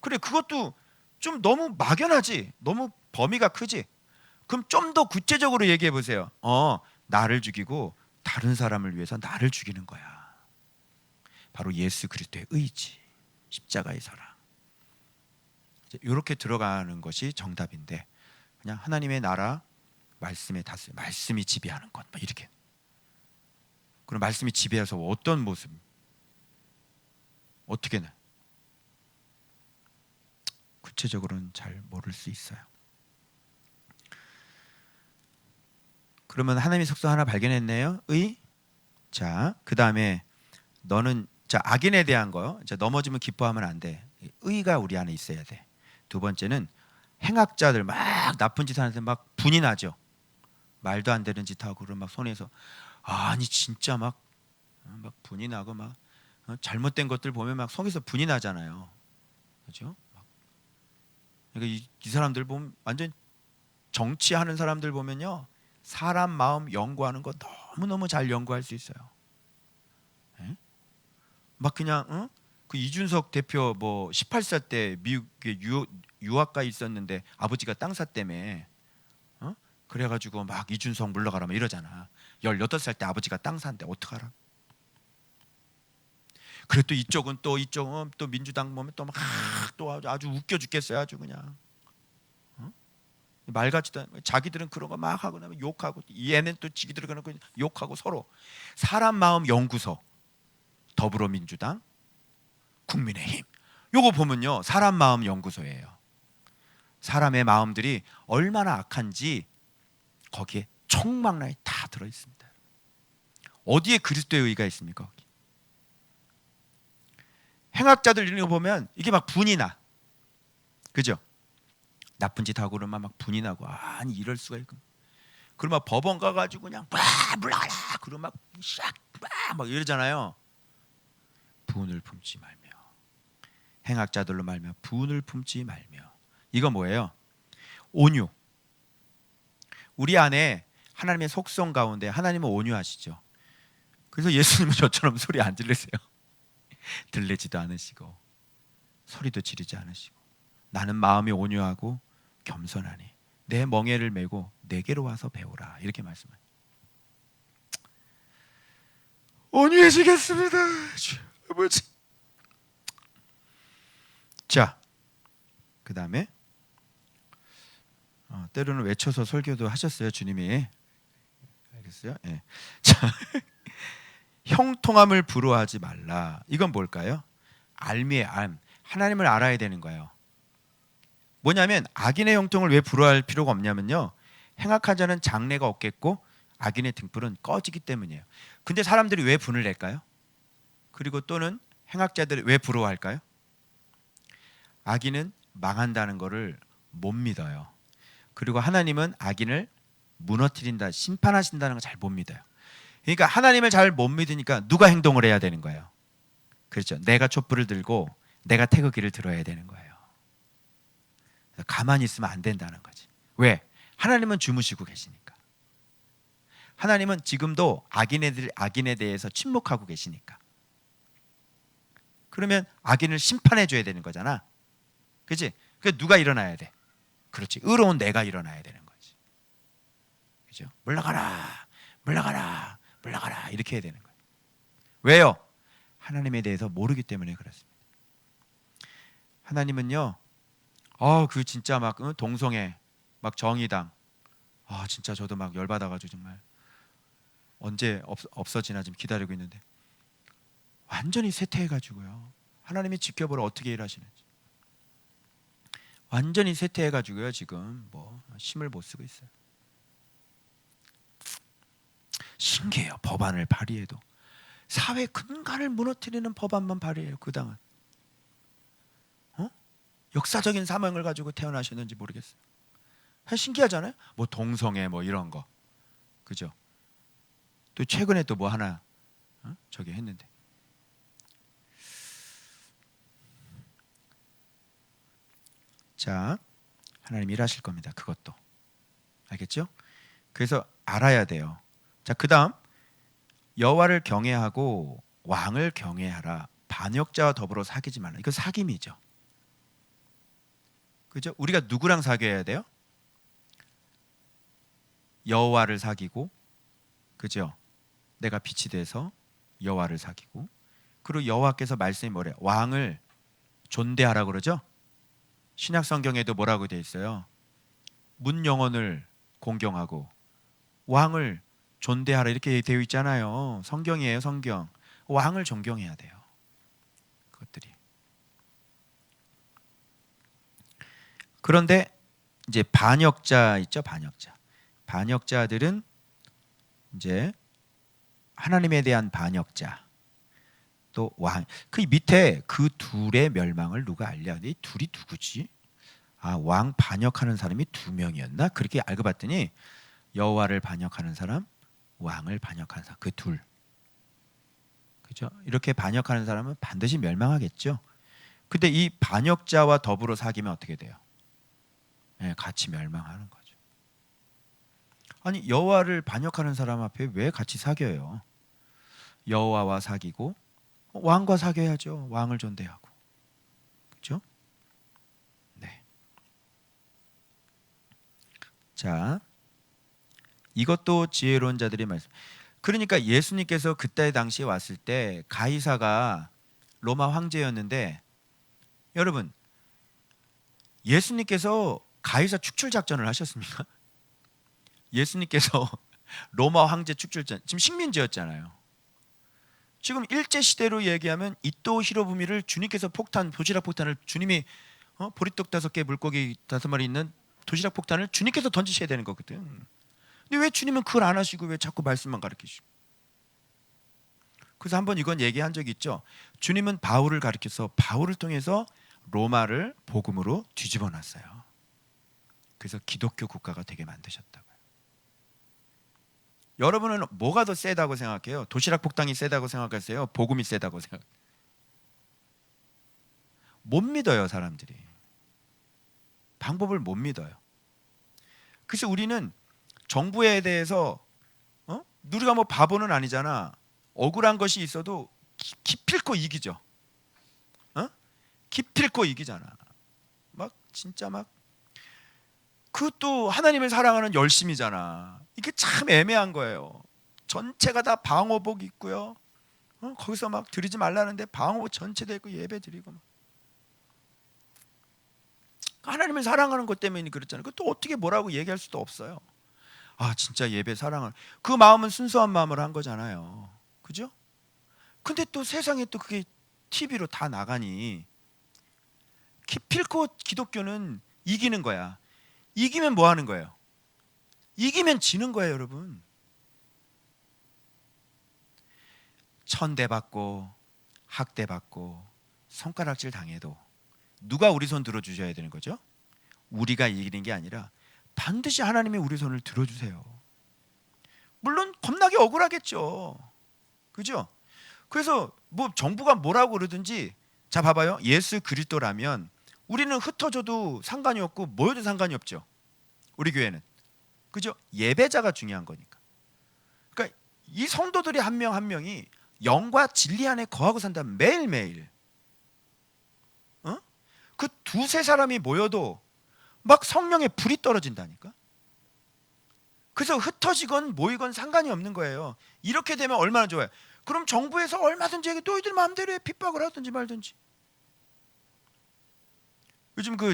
그래, 그것도 좀 너무 막연하지. 너무 범위가 크지. 그럼 좀 더 구체적으로 얘기해 보세요. 나를 죽이고 다른 사람을 위해서 나를 죽이는 거야. 바로 예수 그리스도의 의지, 십자가의 사랑. 이렇게 들어가는 것이 정답인데, 그냥 하나님의 나라, 말씀의 다스, 말씀이 지배하는 것, 막 이렇게. 그럼 말씀이 지배해서 어떤 모습, 어떻게는 구체적으로는 잘 모를 수 있어요. 그러면 하나님의 속성 하나 발견했네요. 의. 자, 그 다음에 너는, 자, 악인에 대한 거요. 자, 넘어지면 기뻐하면 안 돼. 의가 우리 안에 있어야 돼. 두 번째는 행악자들, 막 나쁜 짓 하는데 막 분이 나죠. 말도 안 되는 짓 하고 그러면 막 손에서 아니 진짜 막 분이 나고 막 잘못된 것들 보면 막 속에서 분이 나잖아요. 그렇죠? 그러니까 이 사람들 보면 완전 정치하는 사람들 보면요, 사람 마음 연구하는 거 너무너무 잘 연구할 수 있어요. 네? 막 그냥 그 이준석 대표 뭐 18살 때 미국에 유학가 있었는데 아버지가 땅 샀다며. 그래가지고 막 이준석 물러가라 막 이러잖아. 18살 때 아버지가 땅 샀는데 어떡하라. 그래 또 이쪽은 또 민주당 보면 또 막 또 아주 웃겨 죽겠어요. 아주 그냥 말 같지도 않고. 자기들은 그런 거 막 하고 나면 욕하고, 얘는 또 지기들 그런 거 욕하고. 서로 사람 마음 연구소, 더불어민주당, 국민의힘, 요거 보면요, 사람 마음 연구소예요. 사람의 마음들이 얼마나 악한지 거기에 총망라에 다 들어 있습니다. 어디에 그리스도의 의가 있습니까? 거기. 행악자들 이런 거 보면 이게 막 분이 나. 그죠? 나쁜 짓 하고 그러면 막 분이 나고, 아니 이럴 수가 있고. 그러면 법원 가가지고 그냥 물러가라 그러면 막 이러잖아요. 분을 품지 말며 행악자들로 말며 분을 품지 말며. 이거 뭐예요? 온유. 우리 안에 하나님의 속성 가운데 하나님은 온유하시죠. 그래서 예수님은 저처럼 소리 안 지르세요. 들리지도 않으시고 소리도 지르지 않으시고 나는 마음이 온유하고 겸손하니 내 멍에를 메고 내게로 와서 배우라 이렇게 말씀해요. 온유해지겠습니다. 아버지. 자, 그 다음에 때로는 외쳐서 설교도 하셨어요. 주님이. 알겠어요? 예. 자, 형통함을 부러워하지 말라. 이건 뭘까요? 알미의 알. 하나님을 알아야 되는 거예요. 뭐냐면 악인의 형통을 왜 부러워할 필요가 없냐면요, 행악한 자는 장래가 없겠고 악인의 등불은 꺼지기 때문이에요. 근데 사람들이 왜 분을 낼까요? 그리고 또는 행악자들이 왜 부러워할까요? 악인은 망한다는 것을 못 믿어요. 그리고 하나님은 악인을 무너뜨린다, 심판하신다는 걸 잘 못 믿어요. 그러니까 하나님을 잘 못 믿으니까 누가 행동을 해야 되는 거예요? 그렇죠. 내가 촛불을 들고 내가 태극기를 들어야 되는 거예요. 가만히 있으면 안 된다는 거지. 왜? 하나님은 주무시고 계시니까. 하나님은 지금도 악인에 대해서 침묵하고 계시니까. 그러면 악인을 심판해 줘야 되는 거잖아. 그렇지? 그 누가 일어나야 돼? 그렇지. 의로운 내가 일어나야 되는 거지. 그죠? 물러가라, 물러가라, 물러가라 이렇게 해야 되는 거예요. 왜요? 하나님에 대해서 모르기 때문에 그렇습니다. 하나님은요, 그 진짜 막 동성애, 막 정의당, 진짜 저도 막 열받아가지고 정말 언제 없어지나 지금 기다리고 있는데 완전히 쇠퇴해가지고요. 하나님이 지켜보러 어떻게 일하시는지 완전히 쇠퇴해가지고요. 지금 뭐 힘을 못 쓰고 있어요. 신기해요. 법안을 발의해도 사회 근간을 무너뜨리는 법안만 발의해요. 그 당은 역사적인 사명을 가지고 태어나셨는지 모르겠어요. 신기하잖아요. 뭐 동성애 뭐 이런 거, 그죠? 또 최근에 또 뭐 하나 저기 했는데. 자, 하나님 일하실 겁니다. 그것도 알겠죠? 그래서 알아야 돼요. 자, 그 다음 여호와를 경외하고 왕을 경외하라. 반역자와 더불어 사귀지 말라. 이거 사귐이죠. 그죠? 우리가 누구랑 사귀어야 돼요? 여호와를 사귀고, 그죠? 내가 빛이 돼서 여호와를 사귀고, 그리고 여호와께서 말씀이 뭐래요? 왕을 존대하라 그러죠? 신약 성경에도 뭐라고 되어 있어요? 문 영혼을 공경하고 왕을 존대하라 이렇게 되어 있잖아요. 성경이에요, 성경. 왕을 존경해야 돼요. 그것들이. 그런데 이제 반역자 있죠, 반역자. 반역자들은 이제 하나님에 대한 반역자, 또 왕. 그 밑에 그 둘의 멸망을 누가 알려? 이 둘이 누구지? 왕 반역하는 사람이 두 명이었나? 그렇게 알고 봤더니 여호와를 반역하는 사람, 왕을 반역하는 사람, 그 둘. 그죠? 이렇게 반역하는 사람은 반드시 멸망하겠죠. 근데 이 반역자와 더불어 사귀면 어떻게 돼요? 네, 같이 멸망하는 거죠. 아니, 여호와를 반역하는 사람 앞에 왜 같이 사귀어요? 여호와와 사귀고 왕과 사귀어야죠. 왕을 존대하고. 그렇죠? 네. 자, 이것도 지혜로운 자들의 말씀. 그러니까 예수님께서 그때 당시에 왔을 때 가이사가 로마 황제였는데, 여러분, 예수님께서 가이사 축출 작전을 하셨습니까? 예수님께서 로마 황제 축출전, 지금 식민지였잖아요. 지금 일제 시대로 얘기하면 이토 히로부미를 주님께서 도시락 폭탄을 주님이 보리떡 5개 물고기 5마리 있는 도시락 폭탄을 주님께서 던지셔야 되는 거거든. 근데 왜 주님은 그걸 안 하시고 왜 자꾸 말씀만 가르치시고? 그래서 한번 이건 얘기한 적이 있죠. 주님은 바울을 가르쳐서 바울을 통해서 로마를 복음으로 뒤집어 놨어요. 그래서 기독교 국가가 되게 만드셨다고요. 여러분은 뭐가 더 세다고 생각해요? 도시락 폭탄이 세다고 생각하세요? 복음이 세다고 생각해요? 못 믿어요, 사람들이. 방법을 못 믿어요. 그래서 우리는 정부에 대해서 우리가 뭐 바보는 아니잖아. 억울한 것이 있어도 기필코 이기죠. 기필코 이기잖아. 막 진짜 막 그것도 하나님을 사랑하는 열심이잖아. 이게 참 애매한 거예요. 전체가 다 방호복 입고요. 거기서 막 드리지 말라는데 방호복 전체 다 입고 예배 드리고 막. 하나님을 사랑하는 것 때문에 그렇잖아요. 또 어떻게 뭐라고 얘기할 수도 없어요. 아 진짜 예배 사랑을 그 마음은 순수한 마음으로 한 거잖아요. 그죠? 근데 또 세상에 또 그게 TV로 다 나가니 기필코 기독교는 이기는 거야. 이기면 뭐 하는 거예요? 이기면 지는 거예요, 여러분. 천대받고 학대받고 손가락질 당해도 누가 우리 손 들어주셔야 되는 거죠? 우리가 이기는 게 아니라 반드시 하나님이 우리 손을 들어주세요. 물론 겁나게 억울하겠죠. 그죠? 그래서 뭐 정부가 뭐라고 그러든지 자 봐봐요. 예수 그리스도라면 우리는 흩어져도 상관이 없고 모여도 상관이 없죠. 우리 교회는. 그죠? 예배자가 중요한 거니까. 그러니까 이 성도들이 한 명 한 명이 영과 진리 안에 거하고 산다면 매일매일 그 두세 사람이 모여도 막 성령의 불이 떨어진다니까. 그래서 흩어지건 모이건 상관이 없는 거예요. 이렇게 되면 얼마나 좋아요. 그럼 정부에서 얼마든지 너희들 마음대로 해. 핍박을 하든지 말든지. 요즘 그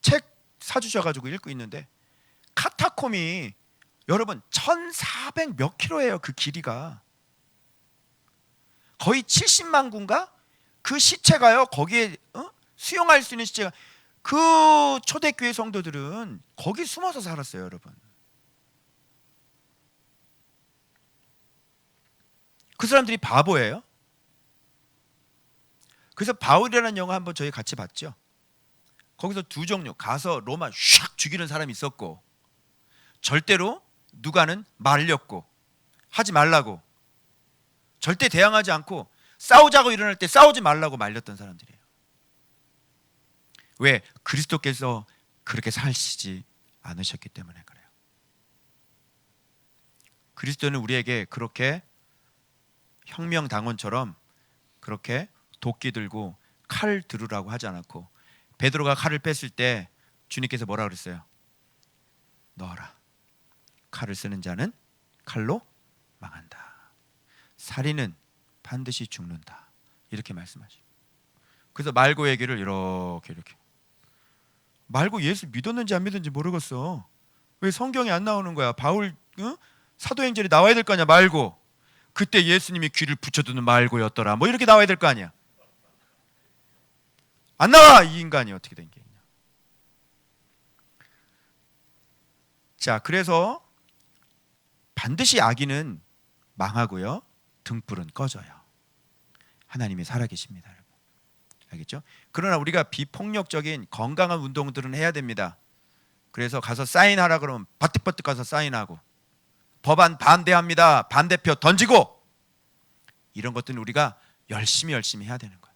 책 사주셔가지고 읽고 있는데 카타콤이 여러분 1400 몇 킬로예요. 그 길이가 거의 70만 구인가? 그 시체가요 거기에 수용할 수 있는 시체가 그 초대교회 성도들은 거기 숨어서 살았어요. 여러분 그 사람들이 바보예요. 그래서 바울이라는 영화 한번 저희 같이 봤죠. 거기서 두 종류 가서 로마 샥 죽이는 사람이 있었고 절대로 누가는 말렸고 하지 말라고 절대 대항하지 않고 싸우자고 일어날 때 싸우지 말라고 말렸던 사람들이에요. 왜? 그리스도께서 그렇게 사시지 않으셨기 때문에 그래요. 그리스도는 우리에게 그렇게 혁명당원처럼 그렇게 도끼 들고 칼 들으라고 하지 않았고 베드로가 칼을 뺐을 때 주님께서 뭐라 그랬어요? 넣어라. 칼을 쓰는 자는 칼로 망한다. 살인은 반드시 죽는다. 이렇게 말씀하시죠. 그래서 말고 얘기를 이렇게 말고 예수 믿었는지 안 믿었는지 모르겠어. 왜 성경에 안 나오는 거야? 바울 사도행전에 나와야 될 거 아니야. 말고 그때 예수님이 귀를 붙여두는 말고였더라. 뭐 이렇게 나와야 될 거 아니야. 안 나와. 이 인간이 어떻게 된 게 있냐. 자, 그래서 반드시 악인은 망하고요. 등불은 꺼져요. 하나님이 살아계십니다, 여러분. 알겠죠? 그러나 우리가 비폭력적인 건강한 운동들은 해야 됩니다. 그래서 가서 사인하라 그러면 버뜩버뜩 가서 사인하고 법안 반대합니다. 반대표 던지고 이런 것들은 우리가 열심히 해야 되는 거예요.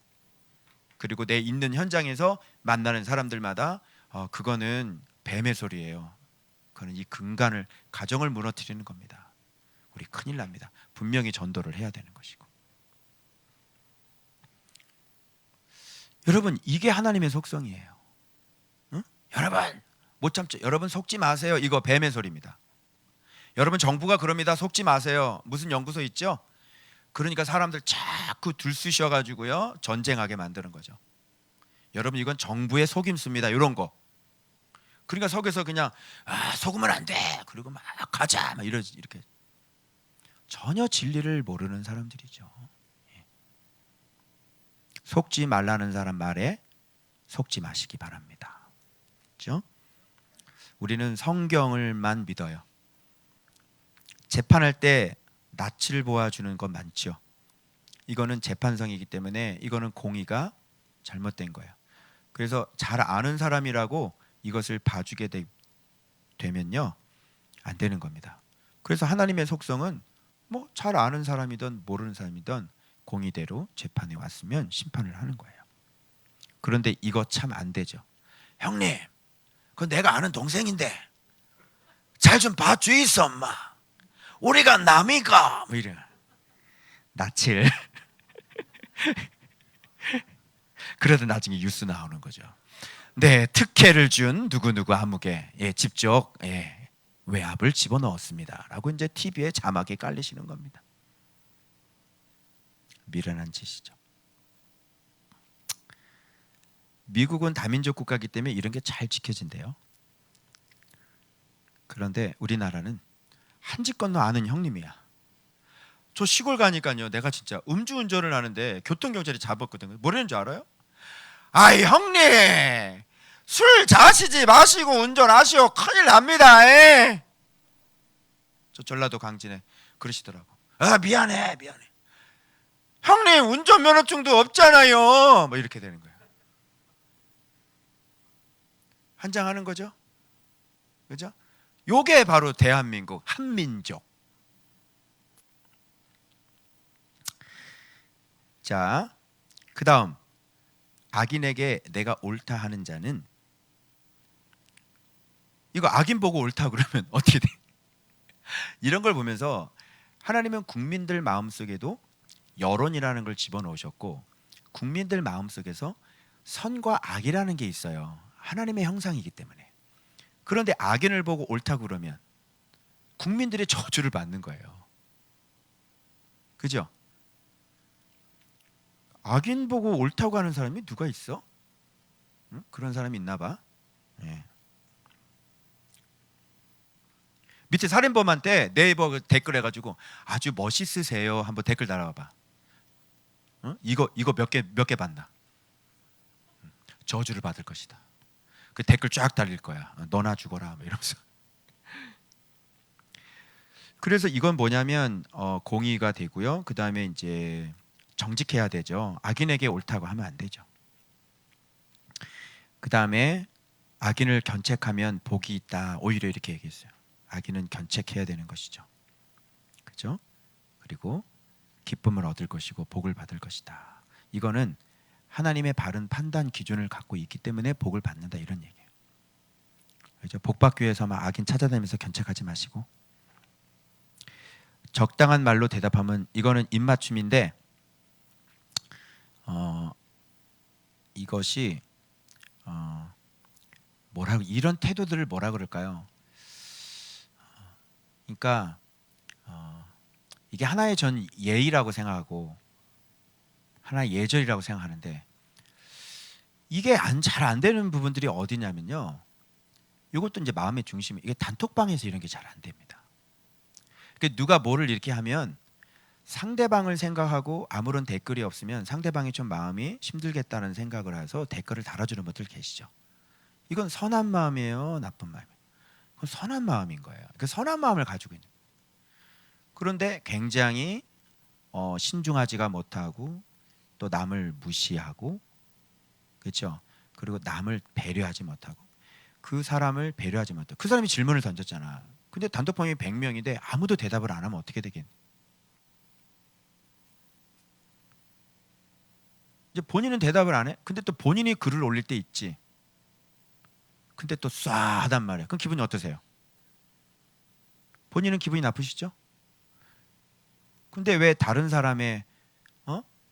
그리고 내 있는 현장에서 만나는 사람들마다 그거는 뱀의 소리예요. 그거는 이 근간을 가정을 무너뜨리는 겁니다. 우리 큰일 납니다. 분명히 전도를 해야 되는 것이고. 여러분 이게 하나님의 속성이에요. 응? 여러분 못 참죠. 여러분 속지 마세요. 이거 뱀의 소리입니다. 여러분 정부가 그럽니다. 속지 마세요. 무슨 연구소 있죠? 그러니까 사람들 자꾸 들쑤셔가지고요 전쟁하게 만드는 거죠. 여러분 이건 정부의 속임수입니다. 이런 거. 그러니까 속에서 그냥 속으면 안 돼. 그리고 막 가자. 막 이렇게 전혀 진리를 모르는 사람들이죠. 속지 말라는 사람 말에 속지 마시기 바랍니다. 그렇죠? 우리는 성경을만 믿어요. 재판할 때 낯을 보아주는 건 많죠. 이거는 재판성이기 때문에 이거는 공의가 잘못된 거예요. 그래서 잘 아는 사람이라고 이것을 봐주게 되면요 안 되는 겁니다. 그래서 하나님의 속성은 뭐 잘 아는 사람이든 모르는 사람이든 공의대로 재판에 왔으면 심판을 하는 거예요. 그런데 이거 참 안 되죠. 형님, 그 내가 아는 동생인데 잘 좀 봐주이소 엄마. 우리가 남이가 뭐 이래. 낯을. 그러다 나중에 뉴스 나오는 거죠. 네, 특혜를 준 누구누구 아무개 집적 외압을 집어넣었습니다 라고 이제 TV에 자막에 깔리시는 겁니다. 미련한 짓이죠. 미국은 다민족 국가이기 때문에 이런 게 잘 지켜진대요. 그런데 우리나라는 한 집 건너 아는 형님이야. 저 시골 가니까요, 내가 진짜 음주운전을 하는데 교통경찰이 잡았거든요. 뭐라는 줄 알아요? 아이 형님, 술 자시지 마시고 운전하시오. 큰일 납니다. 저 전라도 강진에 그러시더라고. 아 미안해. 형님 운전면허증도 없잖아요. 뭐 이렇게 되는 거예요. 한장하는 거죠. 그죠? 요게 바로 대한민국 한민족. 자, 그 다음 악인에게 내가 옳다 하는 자는, 이거 악인 보고 옳다 그러면 어떻게 돼? 이런 걸 보면서 하나님은 국민들 마음속에도 여론이라는 걸 집어넣으셨고, 국민들 마음속에서 선과 악이라는 게 있어요. 하나님의 형상이기 때문에. 그런데 악인을 보고 옳다고 그러면 국민들의 저주를 받는 거예요. 그죠? 악인 보고 옳다고 하는 사람이 누가 있어? 응? 그런 사람이 있나 봐. 예. 밑에 살인범한테 네이버 댓글 해가지고 아주 멋있으세요 한번 댓글 달아봐. 어? 이거 몇 개 받나? 저주를 받을 것이다. 그 댓글 쫙 달릴 거야. 너나 죽어라 뭐 이러면서. 그래서 이건 뭐냐면 공의가 되고요. 그 다음에 이제 정직해야 되죠. 악인에게 옳다고 하면 안 되죠. 그 다음에 악인을 견책하면 복이 있다. 오히려 이렇게 얘기했어요. 악인은 견책해야 되는 것이죠. 그죠? 그리고 기쁨을 얻을 것이고 복을 받을 것이다. 이거는 하나님의 바른 판단 기준을 갖고 있기 때문에 복을 받는다 이런 얘기예요. 그죠? 복 받기 위해서만 악인 찾아다니면서 견책하지 마시고, 적당한 말로 대답하면, 이거는 입맞춤인데 이것이 뭐라고, 이런 태도들을 뭐라 그럴까요? 그러니까 이게 하나의 전 예의라고 생각하고 하나의 예절이라고 생각하는데, 이게 잘 안 되는 부분들이 어디냐면요. 이것도 이제 마음의 중심이, 이게 단톡방에서 이런 게 잘 안 됩니다. 그러니까 누가 뭐를 이렇게 하면 상대방을 생각하고 아무런 댓글이 없으면 상대방이 좀 마음이 힘들겠다는 생각을 해서 댓글을 달아주는 분들 계시죠. 이건 선한 마음이에요, 나쁜 마음이에요? 그건 선한 마음인 거예요. 그 선한 마음을 가지고 있는. 그런데 굉장히 신중하지가 못하고 또 남을 무시하고, 그렇죠? 그리고 남을 배려하지 못하고, 그 사람을 배려하지 못하고, 그 사람이 질문을 던졌잖아. 근데 단톡방이 100명인데 아무도 대답을 안 하면 어떻게 되겠니? 이제 본인은 대답을 안 해. 근데 또 본인이 글을 올릴 때 있지. 근데 또 쏴 하단 말이야. 그럼 기분이 어떠세요? 본인은 기분이 나쁘시죠? 근데 왜 다른 사람의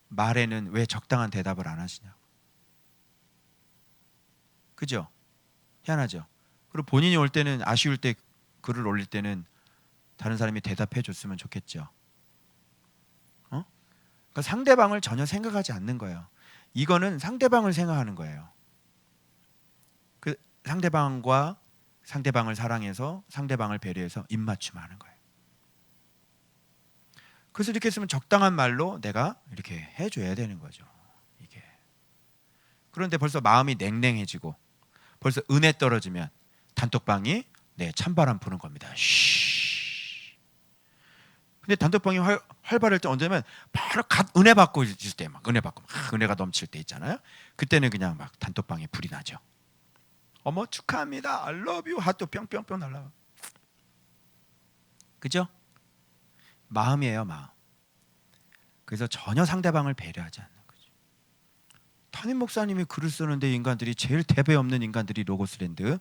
말에는 왜 적당한 대답을 안 하시냐고. 그죠? 희한하죠? 그리고 본인이 올 때는, 아쉬울 때 글을 올릴 때는 다른 사람이 대답해 줬으면 좋겠죠. 그러니까 상대방을 전혀 생각하지 않는 거예요. 이거는 상대방을 생각하는 거예요. 그 상대방을 사랑해서 상대방을 배려해서 입맞춤하는 거예요. 그래서 이렇게 했으면 적당한 말로 내가 이렇게 해줘야 되는 거죠. 이게. 그런데 벌써 마음이 냉랭해지고 벌써 은혜 떨어지면 단톡방이 찬바람 부는 겁니다. 쉬. 근데 단톡방이 활발할 때 언제면 바로 은혜 받고 있을 때, 막 은혜 받고 막 은혜가 넘칠 때 있잖아요. 그때는 그냥 막 단톡방에 불이 나죠. 어머 축하합니다. I love you. 하트 뿅뿅뿅 날라가. 그죠? 마음이에요, 마음. 그래서 전혀 상대방을 배려하지 않는 거죠. 담임 목사님이 글을 쓰는데 인간들이 제일 대배 없는 인간들이 로고스랜드.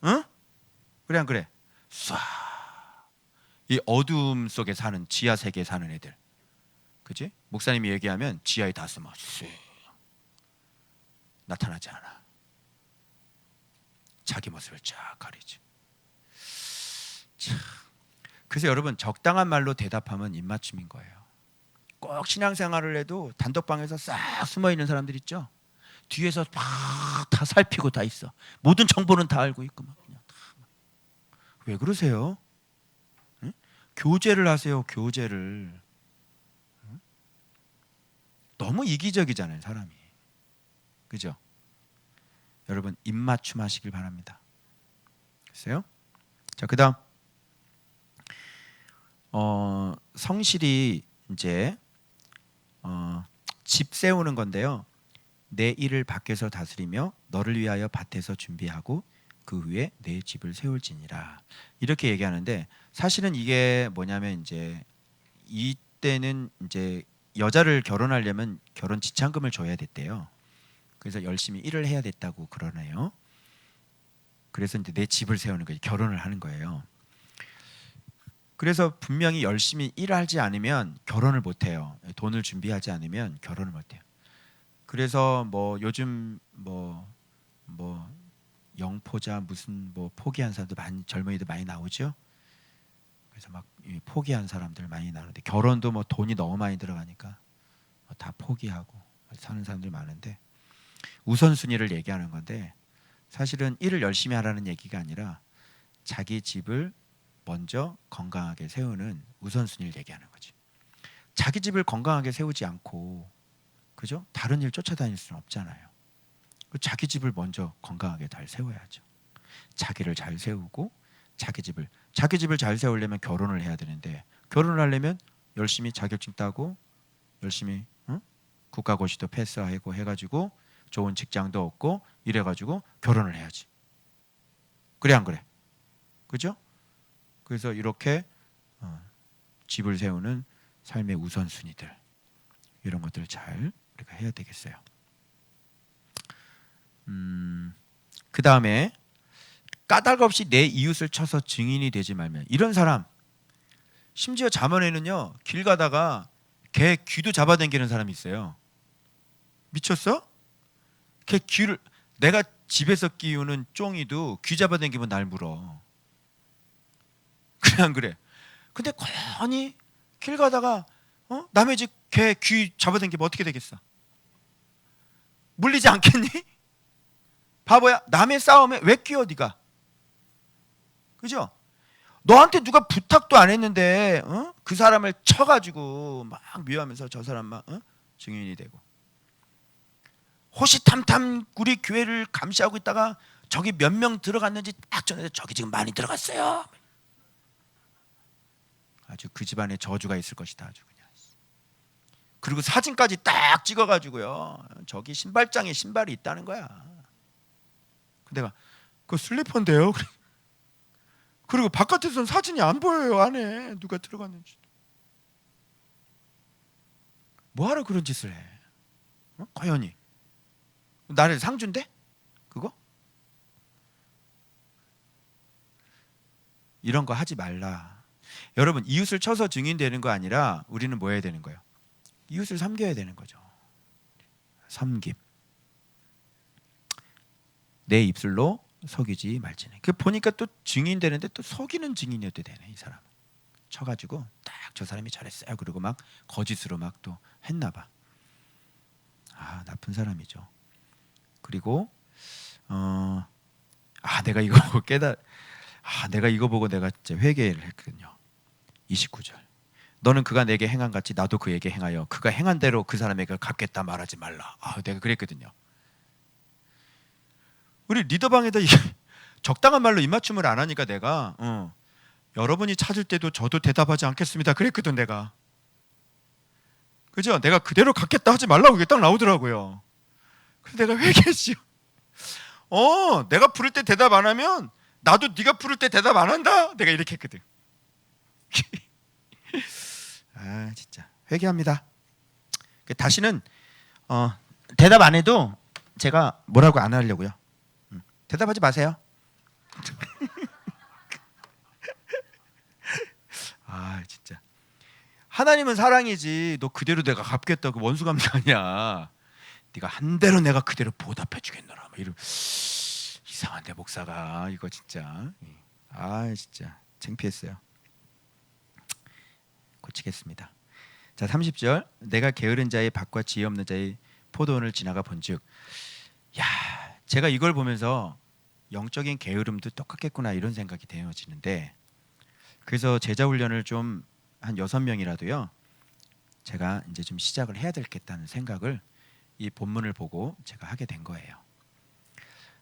응? 그래 안 그래? 쏴. 이 어둠 속에 사는 지하 세계에 사는 애들. 그지? 목사님이 얘기하면 지하에 다 숨어. 나타나지 않아. 자기 모습을 쫙 가리지. 참. 그래서 여러분 적당한 말로 대답하면 입맞춤인 거예요. 꼭 신앙생활을 해도 단독방에서 싹 숨어 있는 사람들 있죠. 뒤에서 막 다 살피고 다 있어. 모든 정보는 다 알고 있고 막 그냥 다. 왜 그러세요? 응? 교제를 하세요. 교제를. 응? 너무 이기적이잖아요, 사람이. 그죠? 여러분 입맞춤 하시길 바랍니다. 글쎄요. 자, 그다음 성실이 이제 집 세우는 건데요. 내 일을 밖에서 다스리며 너를 위하여 밭에서 준비하고 그 후에 내 집을 세울지니라. 이렇게 얘기하는데 사실은 이게 뭐냐면 이제 이때는 이제 여자를 결혼하려면 결혼 지참금을 줘야 됐대요. 그래서 열심히 일을 해야 됐다고 그러네요. 그래서 이제 내 집을 세우는 거예요. 결혼을 하는 거예요. 그래서 분명히 열심히 일하지 않으면 결혼을 못 해요. 돈을 준비하지 않으면 결혼을 못 해요. 그래서 뭐 요즘 뭐 영포자 무슨 뭐 포기한 사람들 많이 젊은이들 많이 나오죠. 그래서 막 포기한 사람들 많이 나오는데 결혼도 뭐 돈이 너무 많이 들어가니까 다 포기하고 사는 사람들 많은데 우선순위를 얘기하는 건데 사실은 일을 열심히 하라는 얘기가 아니라 자기 집을 먼저 건강하게 세우는 우선순위를 얘기하는 거지. 자기 집을 건강하게 세우지 않고 그죠? 다른 일 쫓아다닐 수는 없잖아요. 자기 집을 먼저 건강하게 잘 세워야죠. 자기를 잘 세우고 자기 집을 잘 세우려면 결혼을 해야 되는데 결혼을 하려면 열심히 자격증 따고 열심히 국가고시도 패스하고 해가지고 좋은 직장도 얻고 이래가지고 결혼을 해야지. 그래 안 그래? 그죠? 그래서 이렇게 집을 세우는 삶의 우선순위들 이런 것들을 잘 우리가 해야 되겠어요. 그 다음에 까닭 없이 내 이웃을 쳐서 증인이 되지 말면. 이런 사람 심지어 잠언에는요 길 가다가 개 귀도 잡아당기는 사람이 있어요. 미쳤어? 개 귀를 내가 집에서 키우는 쫑이도 귀 잡아당기면 날 물어. 그래 안 그래? 근데 고연히 길 가다가 남의 집 개 귀 잡아당기면 어떻게 되겠어? 물리지 않겠니? 바보야. 남의 싸움에 왜 끼어 네가? 그죠? 너한테 누가 부탁도 안 했는데 그 사람을 쳐가지고 막 미워하면서 저 사람 막 증인이 되고 호시탐탐 우리 교회를 감시하고 있다가 저기 몇 명 들어갔는지 딱 전해서 저기 지금 많이 들어갔어요. 아주 그 집안에 저주가 있을 것이다. 아주 그냥. 그리고 사진까지 딱 찍어가지고요. 저기 신발장에 신발이 있다는 거야. 내가 그거 슬리퍼인데요. 그리고 바깥에서는 사진이 안 보여요. 안에 누가 들어갔는지. 뭐하러 그런 짓을 해? 과연이 나를 상주인데? 그거? 이런 거 하지 말라. 여러분 이웃을 쳐서 증인되는 거 아니라 우리는 뭐 해야 되는 거예요? 이웃을 섬겨야 되는 거죠. 섬김. 내 입술로 속이지 말지니. 그 보니까 또 증인 되는데 또 속이는 증인이어도 되네. 이 사람 쳐가지고 딱 저 사람이 잘했어요. 그리고 막 거짓으로 막 또 했나 봐. 아 나쁜 사람이죠. 그리고 내가 이거 보고 내가 이거 보고 내가 진짜 회개를 했거든요. 29절. 너는 그가 내게 행한 같이 나도 그에게 행하여 그가 행한 대로 그 사람에게 갚겠다 말하지 말라. 내가 그랬거든요. 우리 리더방에다 적당한 말로 입맞춤을 안 하니까 내가 여러분이 찾을 때도 저도 대답하지 않겠습니다. 그랬거든 내가. 그죠? 내가 그대로 갚겠다 하지 말라고 그게 딱 나오더라고요. 그래서 내가 회개했지요. 내가 부를 때 대답 안 하면 나도 네가 부를 때 대답 안 한다. 내가 이렇게 했거든. 진짜 회개합니다. 다시는 대답 안 해도 제가 뭐라고 안 하려고요. 대답하지 마세요. 아 진짜. 하나님은 사랑이지. 너 그대로 내가 갚겠다. 그 원수 감사 아니야. 네가 한 대로 내가 그대로 보답해 주겠노라. 막 이런 이상한데 목사가 이거 진짜. 아 진짜 창피했어요. 고치겠습니다. 자 30절 내가 게으른 자의 밭과 지혜 없는 자의 포도원을 지나가 본즉 야 제가 이걸 보면서 영적인 게으름도 똑같겠구나 이런 생각이 되어지는데 그래서 제자 훈련을 좀 한 6명이라도요 제가 이제 좀 시작을 해야 되겠다는 생각을 이 본문을 보고 제가 하게 된 거예요.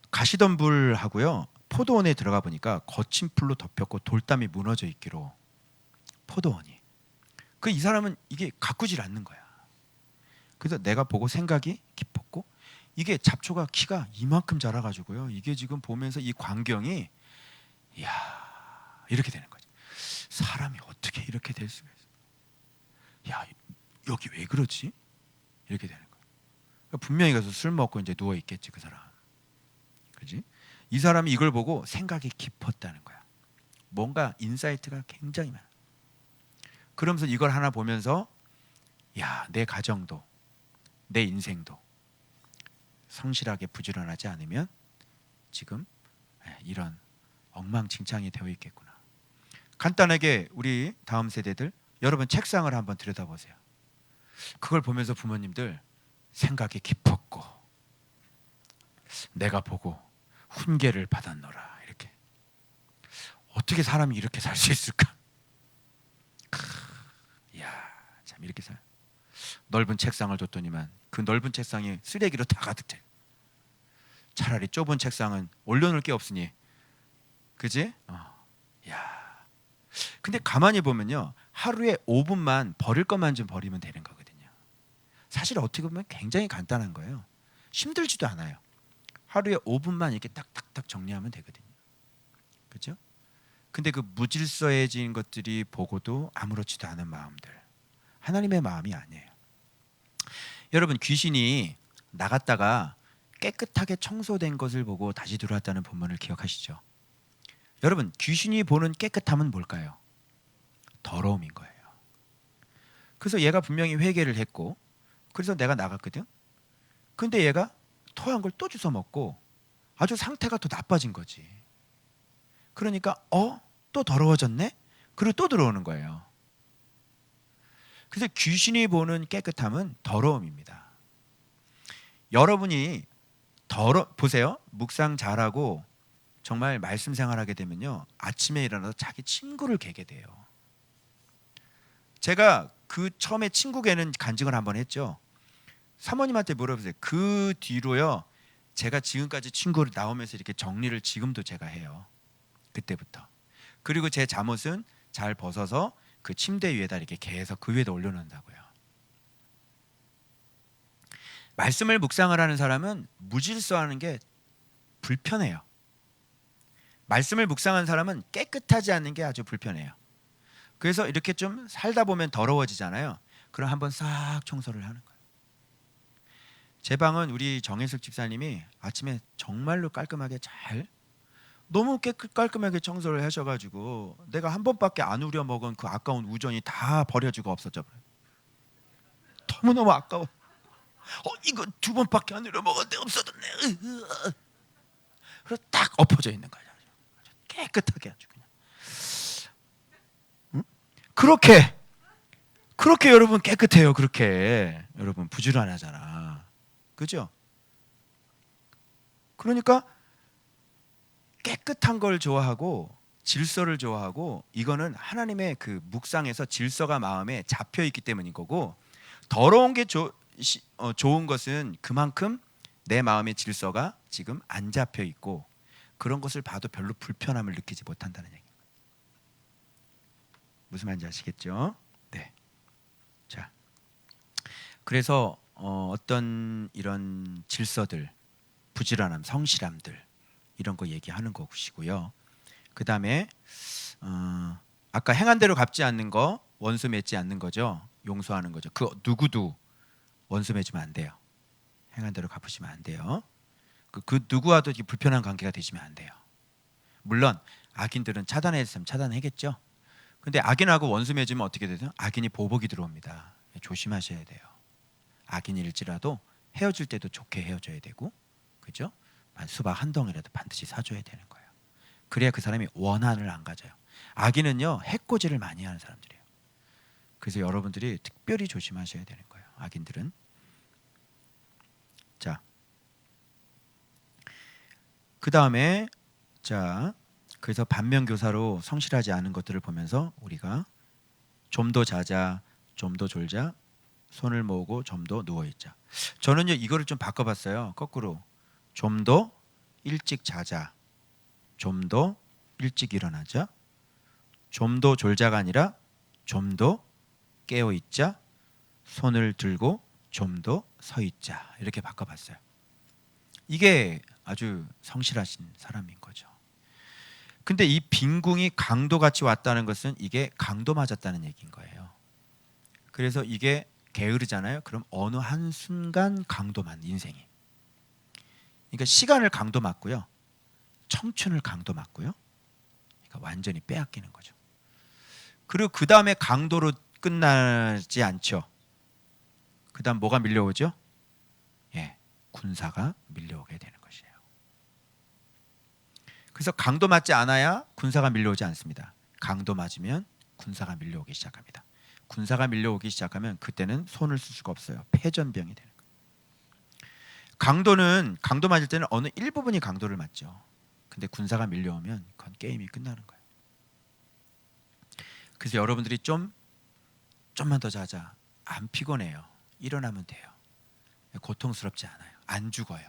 가시덤불하고요 포도원에 들어가 보니까 거친 풀로 덮였고 돌담이 무너져 있기로 포도원이 그 이 사람은 이게 가꾸질 않는 거야. 그래서 내가 보고 생각이 깊었고 이게 잡초가 키가 이만큼 자라가지고요 이게 지금 보면서 이 광경이 이야 이렇게 되는 거지. 사람이 어떻게 이렇게 될 수가 있어? 야 여기 왜 그러지? 이렇게 되는 거야. 그러니까 분명히 가서 술 먹고 이제 누워 있겠지 그 사람. 그지? 이 사람이 이걸 보고 생각이 깊었다는 거야. 뭔가 인사이트가 굉장히 많아. 그러면서 이걸 하나 보면서 야 내 가정도 내 인생도 성실하게 부지런하지 않으면 지금 이런 엉망진창이 되어 있겠구나. 간단하게 우리 다음 세대들 여러분 책상을 한번 들여다보세요. 그걸 보면서 부모님들 생각이 깊었고 내가 보고 훈계를 받았노라 이렇게. 어떻게 사람이 이렇게 살 수 있을까? 이야 참 이렇게 살. 넓은 책상을 뒀더니만 그 넓은 책상이 쓰레기로 다 가득 돼. 차라리 좁은 책상은 올려놓을 게 없으니 그지? 야 근데 가만히 보면요 하루에 5분만 버릴 것만 좀 버리면 되는 거거든요. 사실 어떻게 보면 굉장히 간단한 거예요. 힘들지도 않아요. 하루에 5분만 이렇게 딱딱딱 정리하면 되거든요. 그렇죠? 근데 그 무질서해진 것들이 보고도 아무렇지도 않은 마음들 하나님의 마음이 아니에요. 여러분 귀신이 나갔다가 깨끗하게 청소된 것을 보고 다시 들어왔다는 본문을 기억하시죠? 여러분 귀신이 보는 깨끗함은 뭘까요? 더러움인 거예요. 그래서 얘가 분명히 회개를 했고 그래서 내가 나갔거든. 근데 얘가 토한 걸 또 주워 먹고 아주 상태가 더 나빠진 거지. 그러니까 또 더러워졌네? 그리고 또 들어오는 거예요. 그래서 귀신이 보는 깨끗함은 더러움입니다. 여러분이 보세요. 묵상 잘하고 정말 말씀 생활하게 되면요 아침에 일어나서 자기 친구를 개게 돼요. 제가 그 처음에 친구 개는 간증을 한번 했죠. 사모님한테 물어보세요. 그 뒤로요 제가 지금까지 친구를 나오면서 이렇게 정리를 지금도 제가 해요. 그때부터. 그리고 제 잠옷은 잘 벗어서 그 침대 위에다 이렇게 개서 그 위에다 올려놓는다고요. 말씀을 묵상을 하는 사람은 무질서하는 게 불편해요. 말씀을 묵상하는 사람은 깨끗하지 않는 게 아주 불편해요. 그래서 이렇게 좀 살다 보면 더러워지잖아요. 그럼 한번 싹 청소를 하는 거예요. 제 방은 우리 정혜숙 집사님이 아침에 정말로 깔끔하게 잘 너무 깔끔하게 청소를 하셔가지고 내가 한 번밖에 안 우려 먹은 그 아까운 우전이 다 버려지고 없어져 버려요. 너무너무 아까워. 이거 2번밖에 안 우려 먹었는데 없어졌네. 그래서 딱 엎어져 있는 거예요. 아주 깨끗하게 아주 그냥. 응? 그렇게 여러분 깨끗해요. 그렇게 여러분 부지런하잖아. 그죠? 그러니까 깨끗한 걸 좋아하고 질서를 좋아하고 이거는 하나님의 그 묵상에서 질서가 마음에 잡혀 있기 때문인 거고 더러운 게 좋은 것은 그만큼 내 마음의 질서가 지금 안 잡혀 있고 그런 것을 봐도 별로 불편함을 느끼지 못한다는 얘기입니다. 무슨 말인지 아시겠죠? 네. 자, 그래서 어떤 이런 질서들, 부지런함, 성실함들 이런 거 얘기하는 것이고요. 그 다음에 아까 행한 대로 갚지 않는 거, 원수 맺지 않는 거죠. 용서하는 거죠. 그 누구도 원수 맺으면 안 돼요. 행한 대로 갚으시면 안 돼요. 그 누구와도 불편한 관계가 되시면 안 돼요. 물론 악인들은 차단했으면 차단하겠죠. 근데 악인하고 원수 맺으면 어떻게 되죠? 악인이 보복이 들어옵니다. 조심하셔야 돼요. 악인일지라도 헤어질 때도 좋게 헤어져야 되고, 그죠? 수박 한 덩이라도 반드시 사줘야 되는 거예요. 그래야 그 사람이 원한을 안 가져요. 악인은요, 해코지를 많이 하는 사람들이에요. 그래서 여러분들이 특별히 조심하셔야 되는 거예요. 악인들은. 자, 그 다음에 그래서 반면교사로 성실하지 않은 것들을 보면서 우리가 좀 더 자자, 좀 더 졸자, 손을 모으고 좀 더 누워있자. 저는요 이거를 좀 바꿔봤어요. 거꾸로 좀 더 일찍 자자, 좀 더 일찍 일어나자, 좀 더 졸자가 아니라 좀 더 깨어있자, 손을 들고 좀 더 서있자, 이렇게 바꿔봤어요. 이게 아주 성실하신 사람인 거죠. 근데 이 빈궁이 강도같이 왔다는 것은 이게 강도 맞았다는 얘기인 거예요. 그래서 이게 게으르잖아요. 그럼 어느 한순간 강도 맞는 인생이. 그러니까 시간을 강도 맞고요. 청춘을 강도 맞고요. 그러니까 완전히 빼앗기는 거죠. 그리고 그 다음에 강도로 끝나지 않죠. 그 다음 뭐가 밀려오죠? 예, 군사가 밀려오게 되는 것이에요. 그래서 강도 맞지 않아야 군사가 밀려오지 않습니다. 강도 맞으면 군사가 밀려오기 시작합니다. 군사가 밀려오기 시작하면 그때는 손을 쓸 수가 없어요. 패전병이 되는 거예요. 강도 맞을 때는 어느 일부분이 강도를 맞죠. 근데 군사가 밀려오면 그건 게임이 끝나는 거예요. 그래서 여러분들이 좀만 더 자자. 안 피곤해요. 일어나면 돼요. 고통스럽지 않아요. 안 죽어요.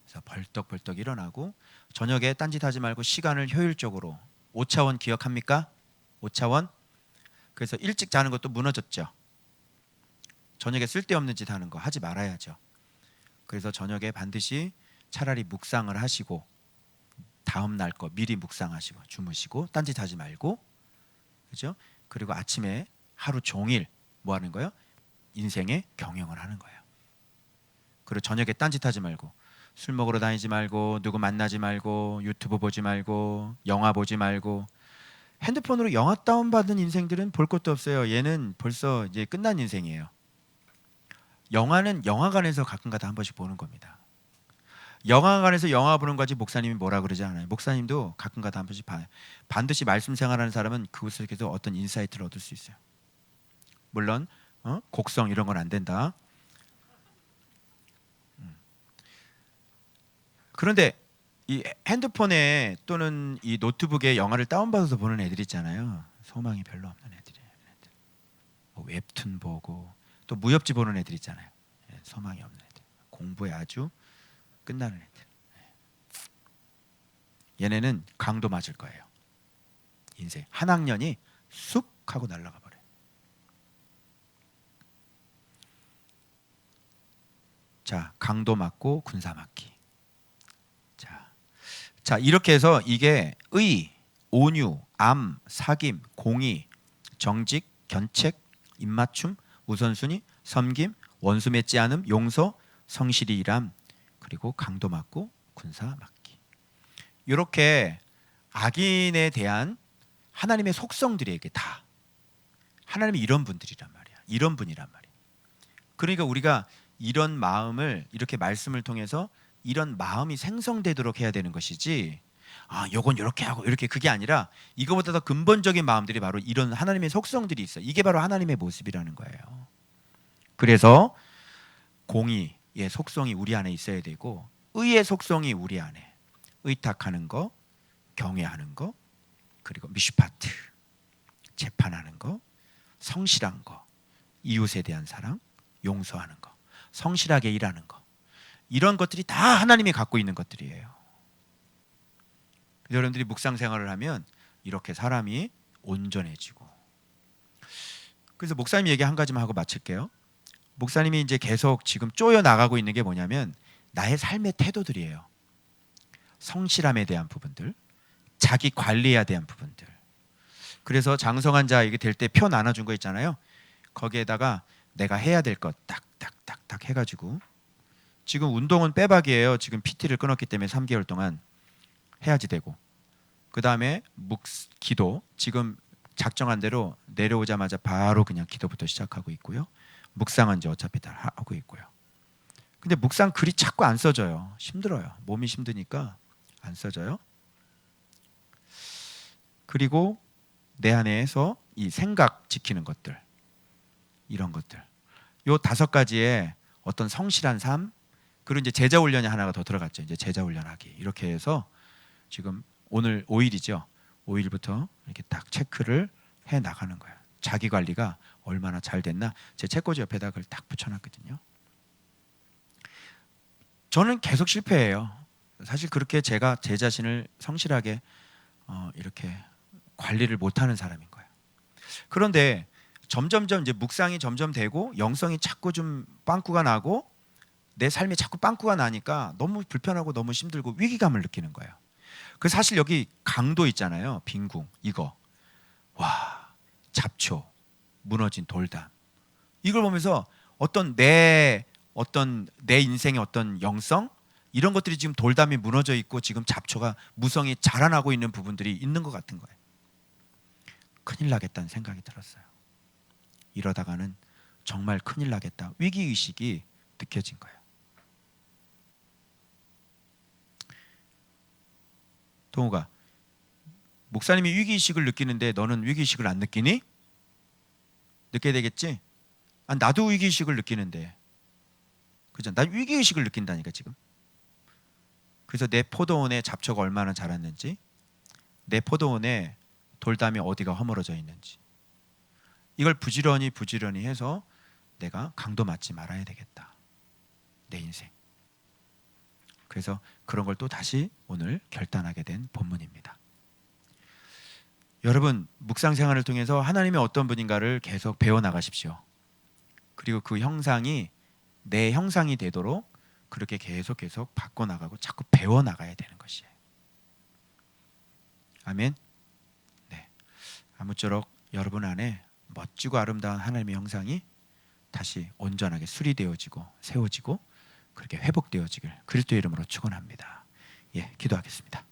그래서 벌떡벌떡 일어나고 저녁에 딴짓하지 말고 시간을 효율적으로 5차원 기억합니까? 5차원. 그래서 일찍 자는 것도 무너졌죠. 저녁에 쓸데없는 짓 하는 거 하지 말아야죠. 그래서 저녁에 반드시 차라리 묵상을 하시고 다음 날 거 미리 묵상하시고 주무시고 딴짓하지 말고, 그죠? 그리고 아침에 하루 종일 뭐 하는 거예요? 인생의 경영을 하는 거예요. 그리고 저녁에 딴짓하지 말고 술 먹으러 다니지 말고 누구 만나지 말고 유튜브 보지 말고 영화 보지 말고. 핸드폰으로 영화 다운받은 인생들은 볼 것도 없어요. 얘는 벌써 이제 끝난 인생이에요. 영화는 영화관에서 가끔가다 한 번씩 보는 겁니다. 영화관에서 영화 보는 거지 목사님이 뭐라 그러지 않아요. 목사님도 가끔가다 한 번씩 봐요. 반드시 말씀 생활하는 사람은 그곳에서 어떤 인사이트를 얻을 수 있어요. 물론 곡성 이런 건 안 된다. 그런데 이 핸드폰에 또는 이 노트북에 영화를 다운받아서 보는 애들 있잖아요. 소망이 별로 없는 애들이. 뭐 웹툰 보고 또 무협지 보는 애들 있잖아요. 소망이 없는 애들. 공부에 아주 끝나는 애들. 얘네는 강도 맞을 거예요. 인생 한 학년이 쑥 하고 날아가 버려요. 자, 강도 맞고 군사 맞기. 자, 이렇게 해서 이게 의, 온유, 암, 사김, 공의, 정직, 견책, 입맞춤, 우선순위, 섬김, 원수 맺지 않음, 용서, 성실히 일함, 그리고 강도 맞고 군사 맞기. 이렇게 악인에 대한 하나님의 속성들에게 다 하나님이 이런 분들이란 말이야. 이런 분이란 말이야. 그러니까 우리가 이런 마음을 이렇게 말씀을 통해서 이런 마음이 생성되도록 해야 되는 것이지, 요건 이렇게 하고 이렇게, 그게 아니라 이거보다 더 근본적인 마음들이 바로 이런 하나님의 속성들이 있어요. 이게 바로 하나님의 모습이라는 거예요. 그래서 공의의 속성이 우리 안에 있어야 되고 의의 속성이 우리 안에, 의탁하는 거, 경외하는 거, 그리고 미슈파트, 재판하는 거, 성실한 거, 이웃에 대한 사랑, 용서하는 거, 성실하게 일하는 거, 이런 것들이 다 하나님이 갖고 있는 것들이에요. 여러분들이 묵상 생활을 하면 이렇게 사람이 온전해지고. 그래서 목사님 얘기 한 가지만 하고 마칠게요. 목사님이 이제 계속 지금 쪼여 나가고 있는 게 뭐냐면 나의 삶의 태도들이에요. 성실함에 대한 부분들, 자기 관리에 대한 부분들. 그래서 장성한 자 이게 될 때 표 나눠준 거 있잖아요. 거기에다가 내가 해야 될 것 딱딱딱딱 해가지고 지금 운동은 빼박이에요. 지금 PT를 끊었기 때문에 3개월 동안 해야지 되고, 그 다음에 기도, 지금 작정한 대로 내려오자마자 바로 그냥 기도부터 시작하고 있고요. 묵상은 이제 어차피 다 하고 있고요. 근데 묵상 글이 자꾸 안 써져요. 힘들어요. 몸이 힘드니까 안 써져요. 그리고 내 안에서 이 생각 지키는 것들, 이런 것들, 요 5가지의 어떤 성실한 삶, 그리고 이제 제자 훈련이 하나가 더 들어갔죠. 이제 제자 훈련하기, 이렇게 해서 지금 오늘 5일이죠. 5일부터 이렇게 딱 체크를 해 나가는 거예요. 자기 관리가 얼마나 잘 됐나. 제 책꽂이 옆에다 그걸 딱 붙여놨거든요. 저는 계속 실패해요. 사실 그렇게 제가 제 자신을 성실하게 이렇게 관리를 못하는 사람인 거예요. 그런데 점점점 이제 묵상이 점점 되고 영성이 자꾸 좀 빵꾸가 나고 내 삶이 자꾸 빵꾸가 나니까 너무 불편하고 너무 힘들고 위기감을 느끼는 거예요. 그 사실 여기 강도 있잖아요. 빈궁, 이거, 와, 잡초, 무너진 돌담, 이걸 보면서 내 인생의 어떤 영성, 이런 것들이 지금 돌담이 무너져 있고 지금 잡초가 무성이 자라나고 있는 부분들이 있는 것 같은 거예요. 큰일 나겠다는 생각이 들었어요. 이러다가는 정말 큰일 나겠다, 위기의식이 느껴진 거예요. 동우가, 목사님이 위기의식을 느끼는데 너는 위기의식을 안 느끼니? 느껴야 되겠지? 나도 위기의식을 느끼는데. 그죠? 난 위기의식을 느낀다니까 지금. 그래서 내 포도원에 잡초가 얼마나 자랐는지, 내 포도원에 돌담이 어디가 허물어져 있는지, 이걸 부지런히 해서 내가 강도 맞지 말아야 되겠다, 내 인생. 그래서 그런 걸 또 다시 오늘 결단하게 된 본문입니다. 여러분, 묵상 생활을 통해서 하나님의 어떤 분인가를 계속 배워나가십시오. 그리고 그 형상이 내 형상이 되도록 그렇게 계속 바꿔나가고 자꾸 배워나가야 되는 것이에요. 아멘. 네. 아무쪼록 여러분 안에 멋지고 아름다운 하나님의 형상이 다시 온전하게 수리되어지고 세워지고 그렇게 회복되어지길 그리스도의 이름으로 축원합니다. 예, 기도하겠습니다.